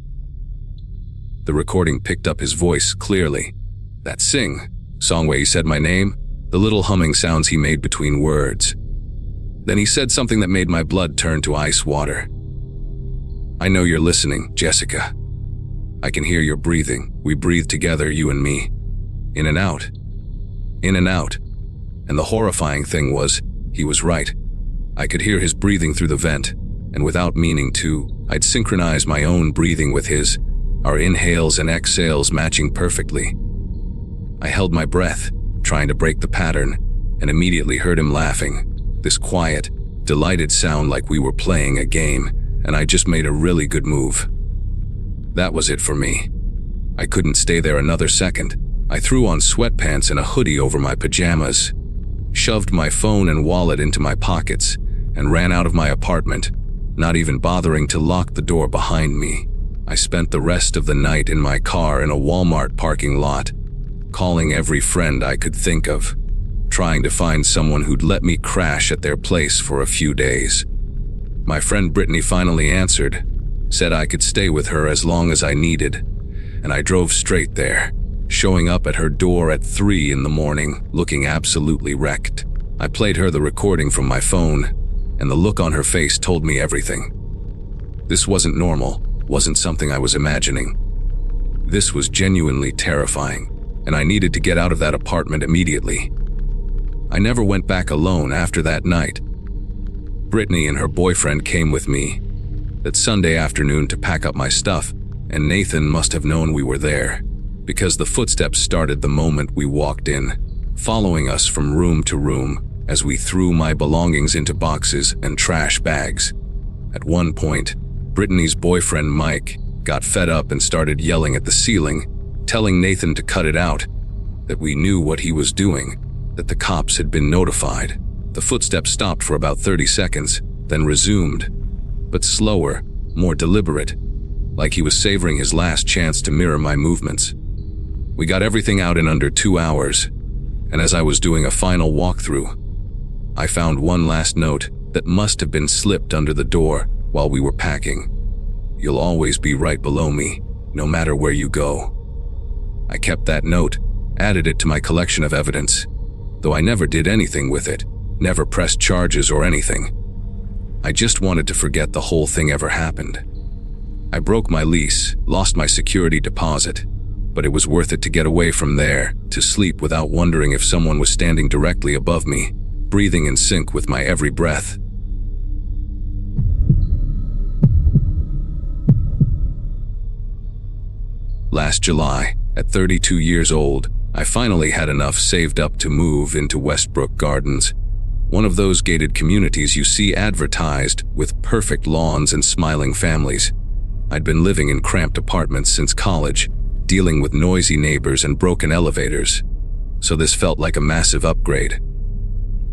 The recording picked up his voice clearly. That song where he said my name, the little humming sounds he made between words. Then he said something that made my blood turn to ice water. "I know you're listening, Jessica. I can hear your breathing. We breathe together, you and me. In and out. In and out." And the horrifying thing was, he was right. I could hear his breathing through the vent, and without meaning to, I'd synchronize my own breathing with his, our inhales and exhales matching perfectly. I held my breath, trying to break the pattern, and immediately heard him laughing. This quiet, delighted sound like we were playing a game, and I just made a really good move. That was it for me. I couldn't stay there another second. I threw on sweatpants and a hoodie over my pajamas, shoved my phone and wallet into my pockets, and ran out of my apartment, not even bothering to lock the door behind me. I spent the rest of the night in my car in a Walmart parking lot, calling every friend I could think of, trying to find someone who'd let me crash at their place for a few days. My friend Brittany finally answered, said I could stay with her as long as I needed, and I drove straight there, showing up at her door at 3 in the morning, looking absolutely wrecked. I played her the recording from my phone, and the look on her face told me everything. This wasn't normal, wasn't something I was imagining. This was genuinely terrifying, and I needed to get out of that apartment immediately. I never went back alone after that night. Brittany and her boyfriend came with me that Sunday afternoon to pack up my stuff, and Nathan must have known we were there, because the footsteps started the moment we walked in, following us from room to room as we threw my belongings into boxes and trash bags. At one point, Brittany's boyfriend Mike got fed up and started yelling at the ceiling, telling Nathan to cut it out, that we knew what he was doing, that the cops had been notified. The footsteps stopped for about 30 seconds, then resumed, but slower, more deliberate, like he was savoring his last chance to mirror my movements. We got everything out in under 2 hours, and as I was doing a final walkthrough, I found one last note that must have been slipped under the door while we were packing. "You'll always be right below me, no matter where you go." I kept that note, added it to my collection of evidence, though I never did anything with it, never pressed charges or anything. I just wanted to forget the whole thing ever happened. I broke my lease, lost my security deposit, but it was worth it to get away from there, to sleep without wondering if someone was standing directly above me, breathing in sync with my every breath. Last July, at 32 years old, I finally had enough saved up to move into Westbrook Gardens, one of those gated communities you see advertised with perfect lawns and smiling families. I'd been living in cramped apartments since college, dealing with noisy neighbors and broken elevators, so this felt like a massive upgrade.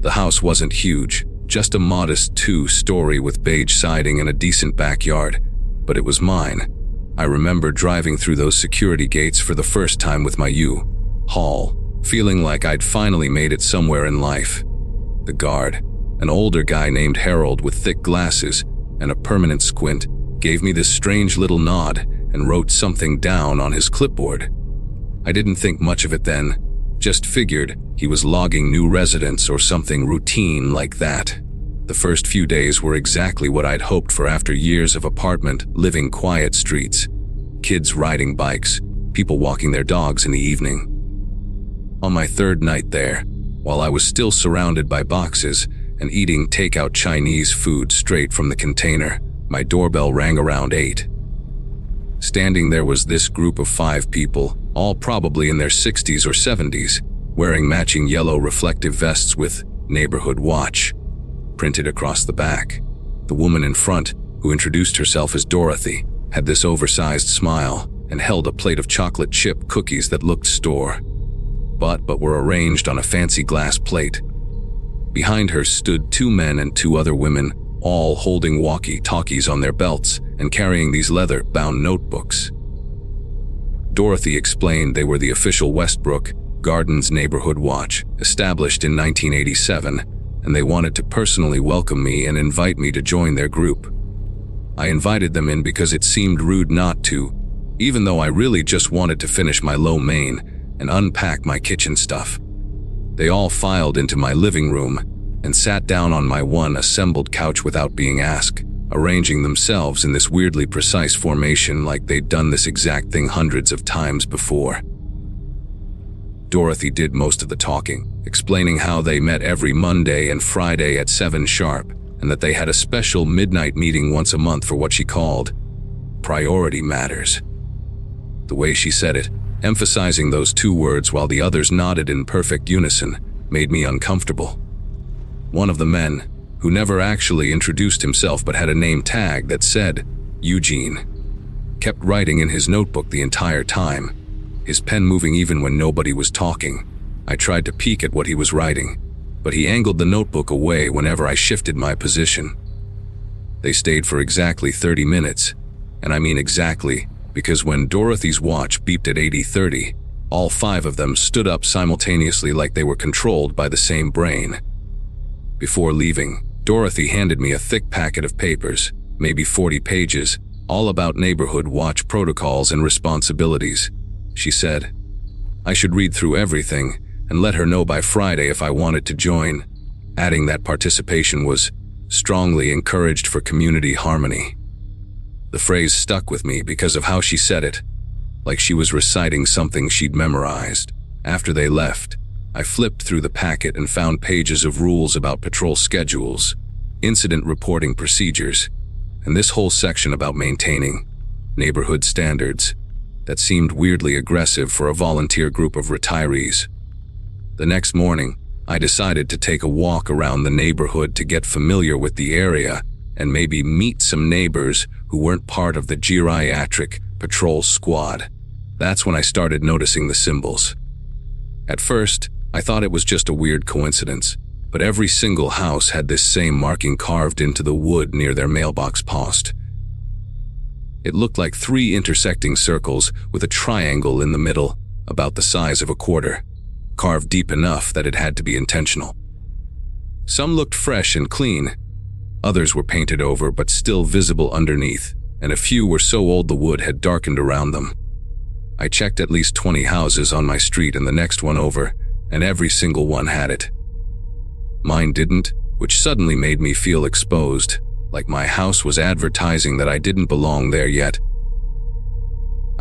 The house wasn't huge, just a modest 2-story with beige siding and a decent backyard, but it was mine. I remember driving through those security gates for the first time with my U-Haul, feeling like I'd finally made it somewhere in life. The guard, an older guy named Harold with thick glasses and a permanent squint, gave me this strange little nod and wrote something down on his clipboard. I didn't think much of it then, just figured he was logging new residents or something routine like that. The first few days were exactly what I'd hoped for after years of apartment living quiet streets, kids riding bikes, people walking their dogs in the evening. On my third night there, while I was still surrounded by boxes and eating takeout Chinese food straight from the container, my doorbell rang around 8. Standing there was this group of 5 people, all probably in their 60s or 70s, wearing matching yellow reflective vests with "Neighborhood Watch" printed across the back. The woman in front, who introduced herself as Dorothy, had this oversized smile and held a plate of chocolate chip cookies that looked store-bought but were arranged on a fancy glass plate. Behind her stood 2 men and 2 other women, all holding walkie-talkies on their belts and carrying these leather-bound notebooks. Dorothy explained they were the official Westbrook Gardens Neighborhood Watch, established in 1987, and they wanted to personally welcome me and invite me to join their group. I invited them in because it seemed rude not to, even though I really just wanted to finish my lo mein and unpack my kitchen stuff. They all filed into my living room and sat down on my one assembled couch without being asked, arranging themselves in this weirdly precise formation like they'd done this exact thing hundreds of times before. Dorothy did most of the talking, explaining how they met every Monday and Friday at 7 sharp, and that they had a special midnight meeting once a month for what she called priority matters. The way she said it, emphasizing those 2 words while the others nodded in perfect unison, made me uncomfortable. One of the men, who never actually introduced himself but had a name tag that said Eugene, kept writing in his notebook the entire time, his pen moving even when nobody was talking. I tried to peek at what he was writing, but he angled the notebook away whenever I shifted my position. They stayed for exactly 30 minutes, and I mean exactly, because when Dorothy's watch beeped at 80:30, all 5 of them stood up simultaneously like they were controlled by the same brain. Before leaving, Dorothy handed me a thick packet of papers, maybe 40 pages, all about neighborhood watch protocols and responsibilities. She said I should read through everything and let her know by Friday if I wanted to join, adding that participation was strongly encouraged for community harmony. The phrase stuck with me because of how she said it, like she was reciting something she'd memorized. After they left, I flipped through the packet and found pages of rules about patrol schedules, incident reporting procedures, and this whole section about maintaining neighborhood standards that seemed weirdly aggressive for a volunteer group of retirees. The next morning, I decided to take a walk around the neighborhood to get familiar with the area and maybe meet some neighbors who weren't part of the geriatric patrol squad. That's when I started noticing the symbols. At first, I thought it was just a weird coincidence, but every single house had this same marking carved into the wood near their mailbox post. It looked like 3 intersecting circles with a triangle in the middle, about the size of a quarter, carved deep enough that it had to be intentional. Some looked fresh and clean, others were painted over but still visible underneath, and a few were so old the wood had darkened around them. I checked at least 20 houses on my street and the next one over, and every single one had it. Mine didn't, which suddenly made me feel exposed, like my house was advertising that I didn't belong there yet.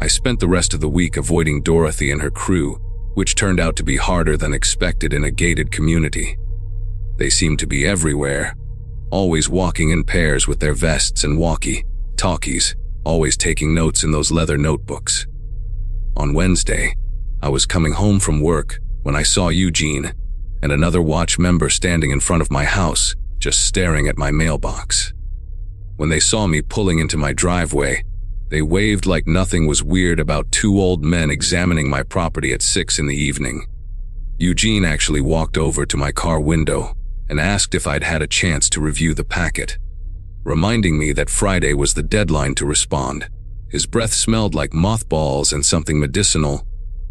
I spent the rest of the week avoiding Dorothy and her crew, which turned out to be harder than expected in a gated community. They seemed to be everywhere, always walking in pairs with their vests and walkie-talkies, always taking notes in those leather notebooks. On Wednesday, I was coming home from work when I saw Eugene and another watch member standing in front of my house, just staring at my mailbox. When they saw me pulling into my driveway, they waved like nothing was weird about 2 old men examining my property at 6 in the evening. Eugene actually walked over to my car window and asked if I'd had a chance to review the packet, reminding me that Friday was the deadline to respond. His breath smelled like mothballs and something medicinal,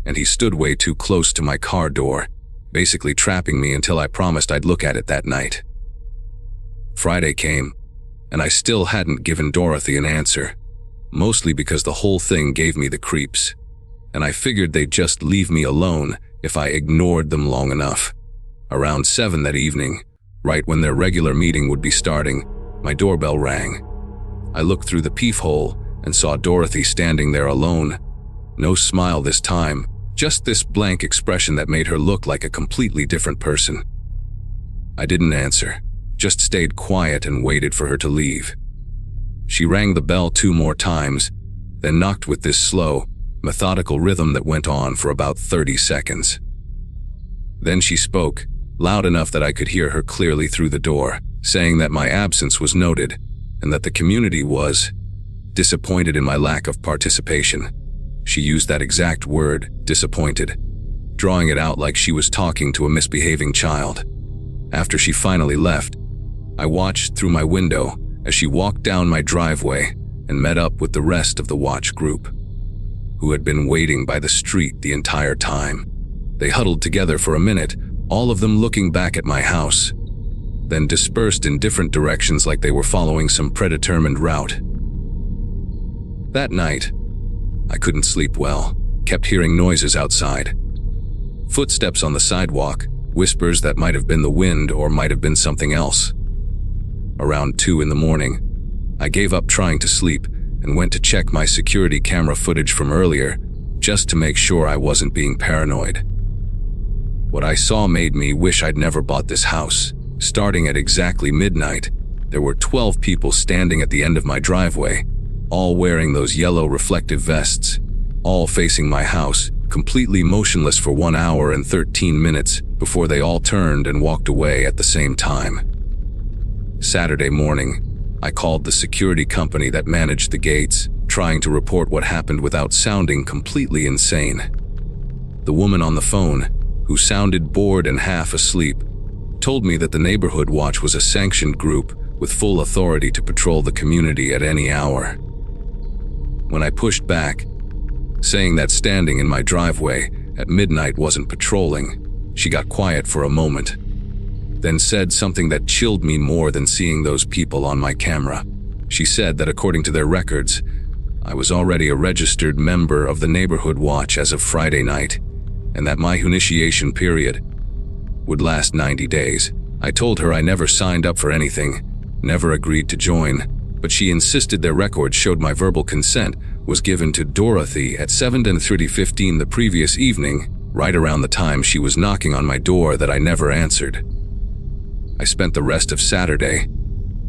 and he stood way too close to my car door, basically trapping me until I promised I'd look at it that night. Friday came, and I still hadn't given Dorothy an answer, mostly because the whole thing gave me the creeps, and I figured they'd just leave me alone if I ignored them long enough. Around 7 that evening, right when their regular meeting would be starting, my doorbell rang. I looked through the peephole and saw Dorothy standing there alone. No smile this time, just this blank expression that made her look like a completely different person. I didn't answer, just stayed quiet and waited for her to leave. She rang the bell 2 more times, then knocked with this slow, methodical rhythm that went on for about 30 seconds. Then she spoke, loud enough that I could hear her clearly through the door, saying that my absence was noted and that the community was disappointed in my lack of participation. She used that exact word, disappointed, drawing it out like she was talking to a misbehaving child. After she finally left, I watched through my window as she walked down my driveway and met up with the rest of the watch group, who had been waiting by the street the entire time. They huddled together for a minute, all of them looking back at my house, then dispersed in different directions like they were following some predetermined route. That night, I couldn't sleep well, kept hearing noises outside. Footsteps on the sidewalk, whispers that might have been the wind or might have been something else. Around 2 in the morning, I gave up trying to sleep and went to check my security camera footage from earlier, just to make sure I wasn't being paranoid. What I saw made me wish I'd never bought this house. Starting at exactly midnight, there were 12 people standing at the end of my driveway, all wearing those yellow reflective vests, all facing my house, completely motionless for 1 hour and 13 minutes before they all turned and walked away at the same time. Saturday morning, I called the security company that managed the gates, trying to report what happened without sounding completely insane. The woman on the phone, who sounded bored and half asleep, told me that the neighborhood watch was a sanctioned group with full authority to patrol the community at any hour. When I pushed back, saying that standing in my driveway at midnight wasn't patrolling, she got quiet for a moment, then said something that chilled me more than seeing those people on my camera. She said that according to their records, I was already a registered member of the neighborhood watch as of Friday night, and that my initiation period would last 90 days. I told her I never signed up for anything, never agreed to join, but she insisted their records showed my verbal consent was given to Dorothy at 7:30:15 the previous evening, right around the time she was knocking on my door that I never answered. I spent the rest of Saturday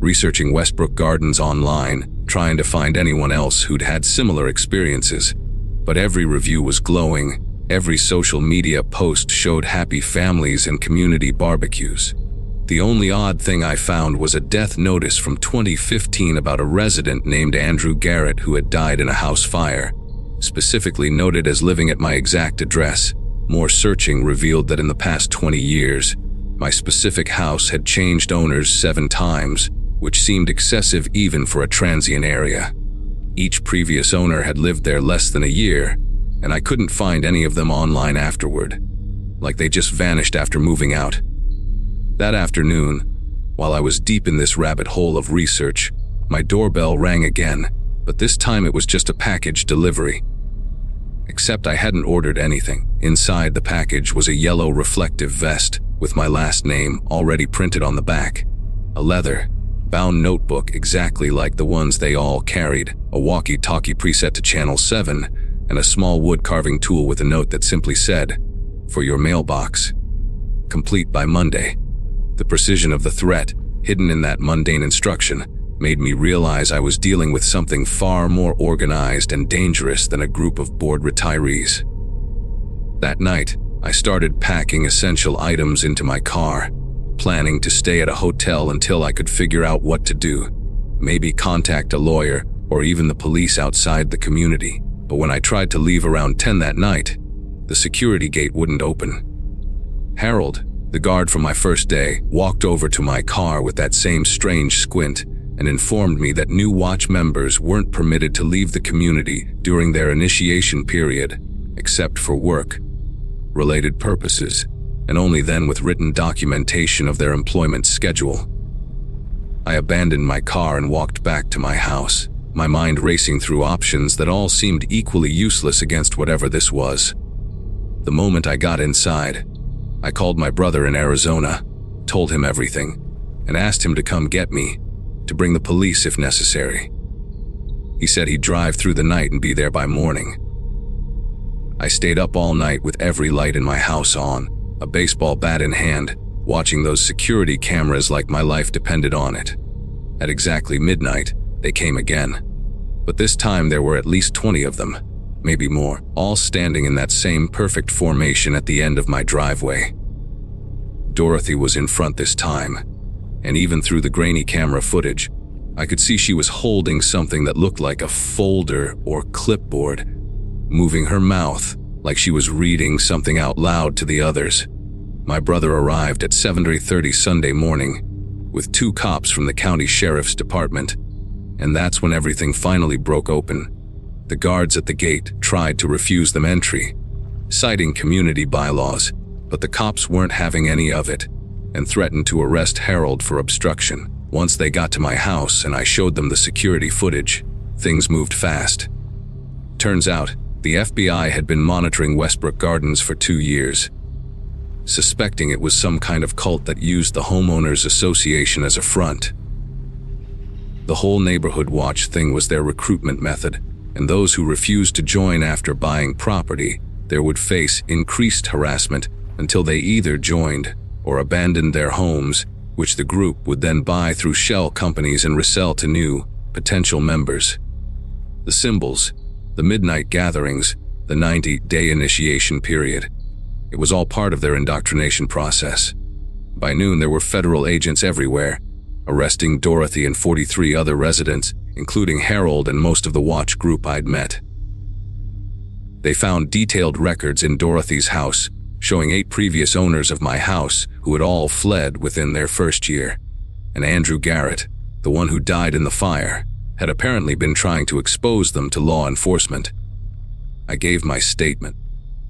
researching Westbrook Gardens online, trying to find anyone else who'd had similar experiences, but every review was glowing. Every social media post showed happy families and community barbecues. The only odd thing I found was a death notice from 2015 about a resident named Andrew Garrett who had died in a house fire, specifically noted as living at my exact address. More searching revealed that in the past 20 years, my specific house had changed owners 7 times, which seemed excessive even for a transient area. Each previous owner had lived there less than a year, and I couldn't find any of them online afterward, like they just vanished after moving out. That afternoon, while I was deep in this rabbit hole of research, my doorbell rang again, but this time it was just a package delivery. Except I hadn't ordered anything. Inside the package was a yellow reflective vest with my last name already printed on the back, a leather-bound notebook exactly like the ones they all carried, a walkie-talkie preset to Channel 7, and a small wood carving tool with a note that simply said, "For your mailbox. Complete by Monday." The precision of the threat, hidden in that mundane instruction, made me realize I was dealing with something far more organized and dangerous than a group of bored retirees. That night, I started packing essential items into my car, planning to stay at a hotel until I could figure out what to do, maybe contact a lawyer or even the police outside the community. But when I tried to leave around 10 that night, the security gate wouldn't open. Harold, the guard from my first day, walked over to my car with that same strange squint and informed me that new watch members weren't permitted to leave the community during their initiation period, except for work-related purposes, and only then with written documentation of their employment schedule. I abandoned my car and walked back to my house, my mind racing through options that all seemed equally useless against whatever this was. The moment I got inside, I called my brother in Arizona, told him everything, and asked him to come get me, to bring the police if necessary. He said he'd drive through the night and be there by morning. I stayed up all night with every light in my house on, a baseball bat in hand, watching those security cameras like my life depended on it. At exactly midnight, they came again. But this time there were at least 20 of them, maybe more, all standing in that same perfect formation at the end of my driveway. Dorothy was in front this time, and even through the grainy camera footage, I could see she was holding something that looked like a folder or clipboard, moving her mouth like she was reading something out loud to the others. My brother arrived at 7:30 Sunday morning with 2 cops from the county sheriff's department, and that's when everything finally broke open. The guards at the gate tried to refuse them entry, citing community bylaws, but the cops weren't having any of it and threatened to arrest Harold for obstruction. Once they got to my house and I showed them the security footage, things moved fast. Turns out, the FBI had been monitoring Westbrook Gardens for 2 years, suspecting it was some kind of cult that used the homeowners association as a front. The whole neighborhood watch thing was their recruitment method, and those who refused to join after buying property there would face increased harassment until they either joined or abandoned their homes, which the group would then buy through shell companies and resell to new, potential members. The symbols, the midnight gatherings, the 90-day initiation period. It was all part of their indoctrination process. By noon, there were federal agents everywhere, arresting Dorothy and 43 other residents, including Harold and most of the watch group I'd met. They found detailed records in Dorothy's house, showing 8 previous owners of my house who had all fled within their first year. And Andrew Garrett, the one who died in the fire, had apparently been trying to expose them to law enforcement. I gave my statement,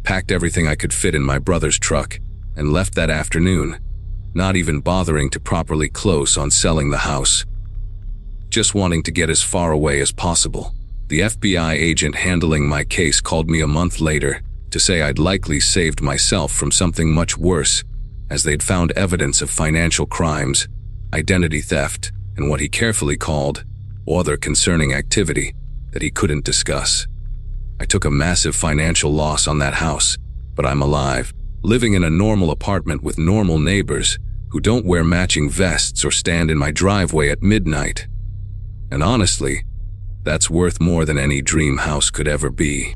packed everything I could fit in my brother's truck, and left that afternoon, not even bothering to properly close on selling the house. Just wanting to get as far away as possible. The FBI agent handling my case called me a month later to say I'd likely saved myself from something much worse, as they'd found evidence of financial crimes, identity theft, and what he carefully called other concerning activity that he couldn't discuss. I took a massive financial loss on that house, but I'm alive, living in a normal apartment with normal neighbors who don't wear matching vests or stand in my driveway at midnight. And honestly, that's worth more than any dream house could ever be.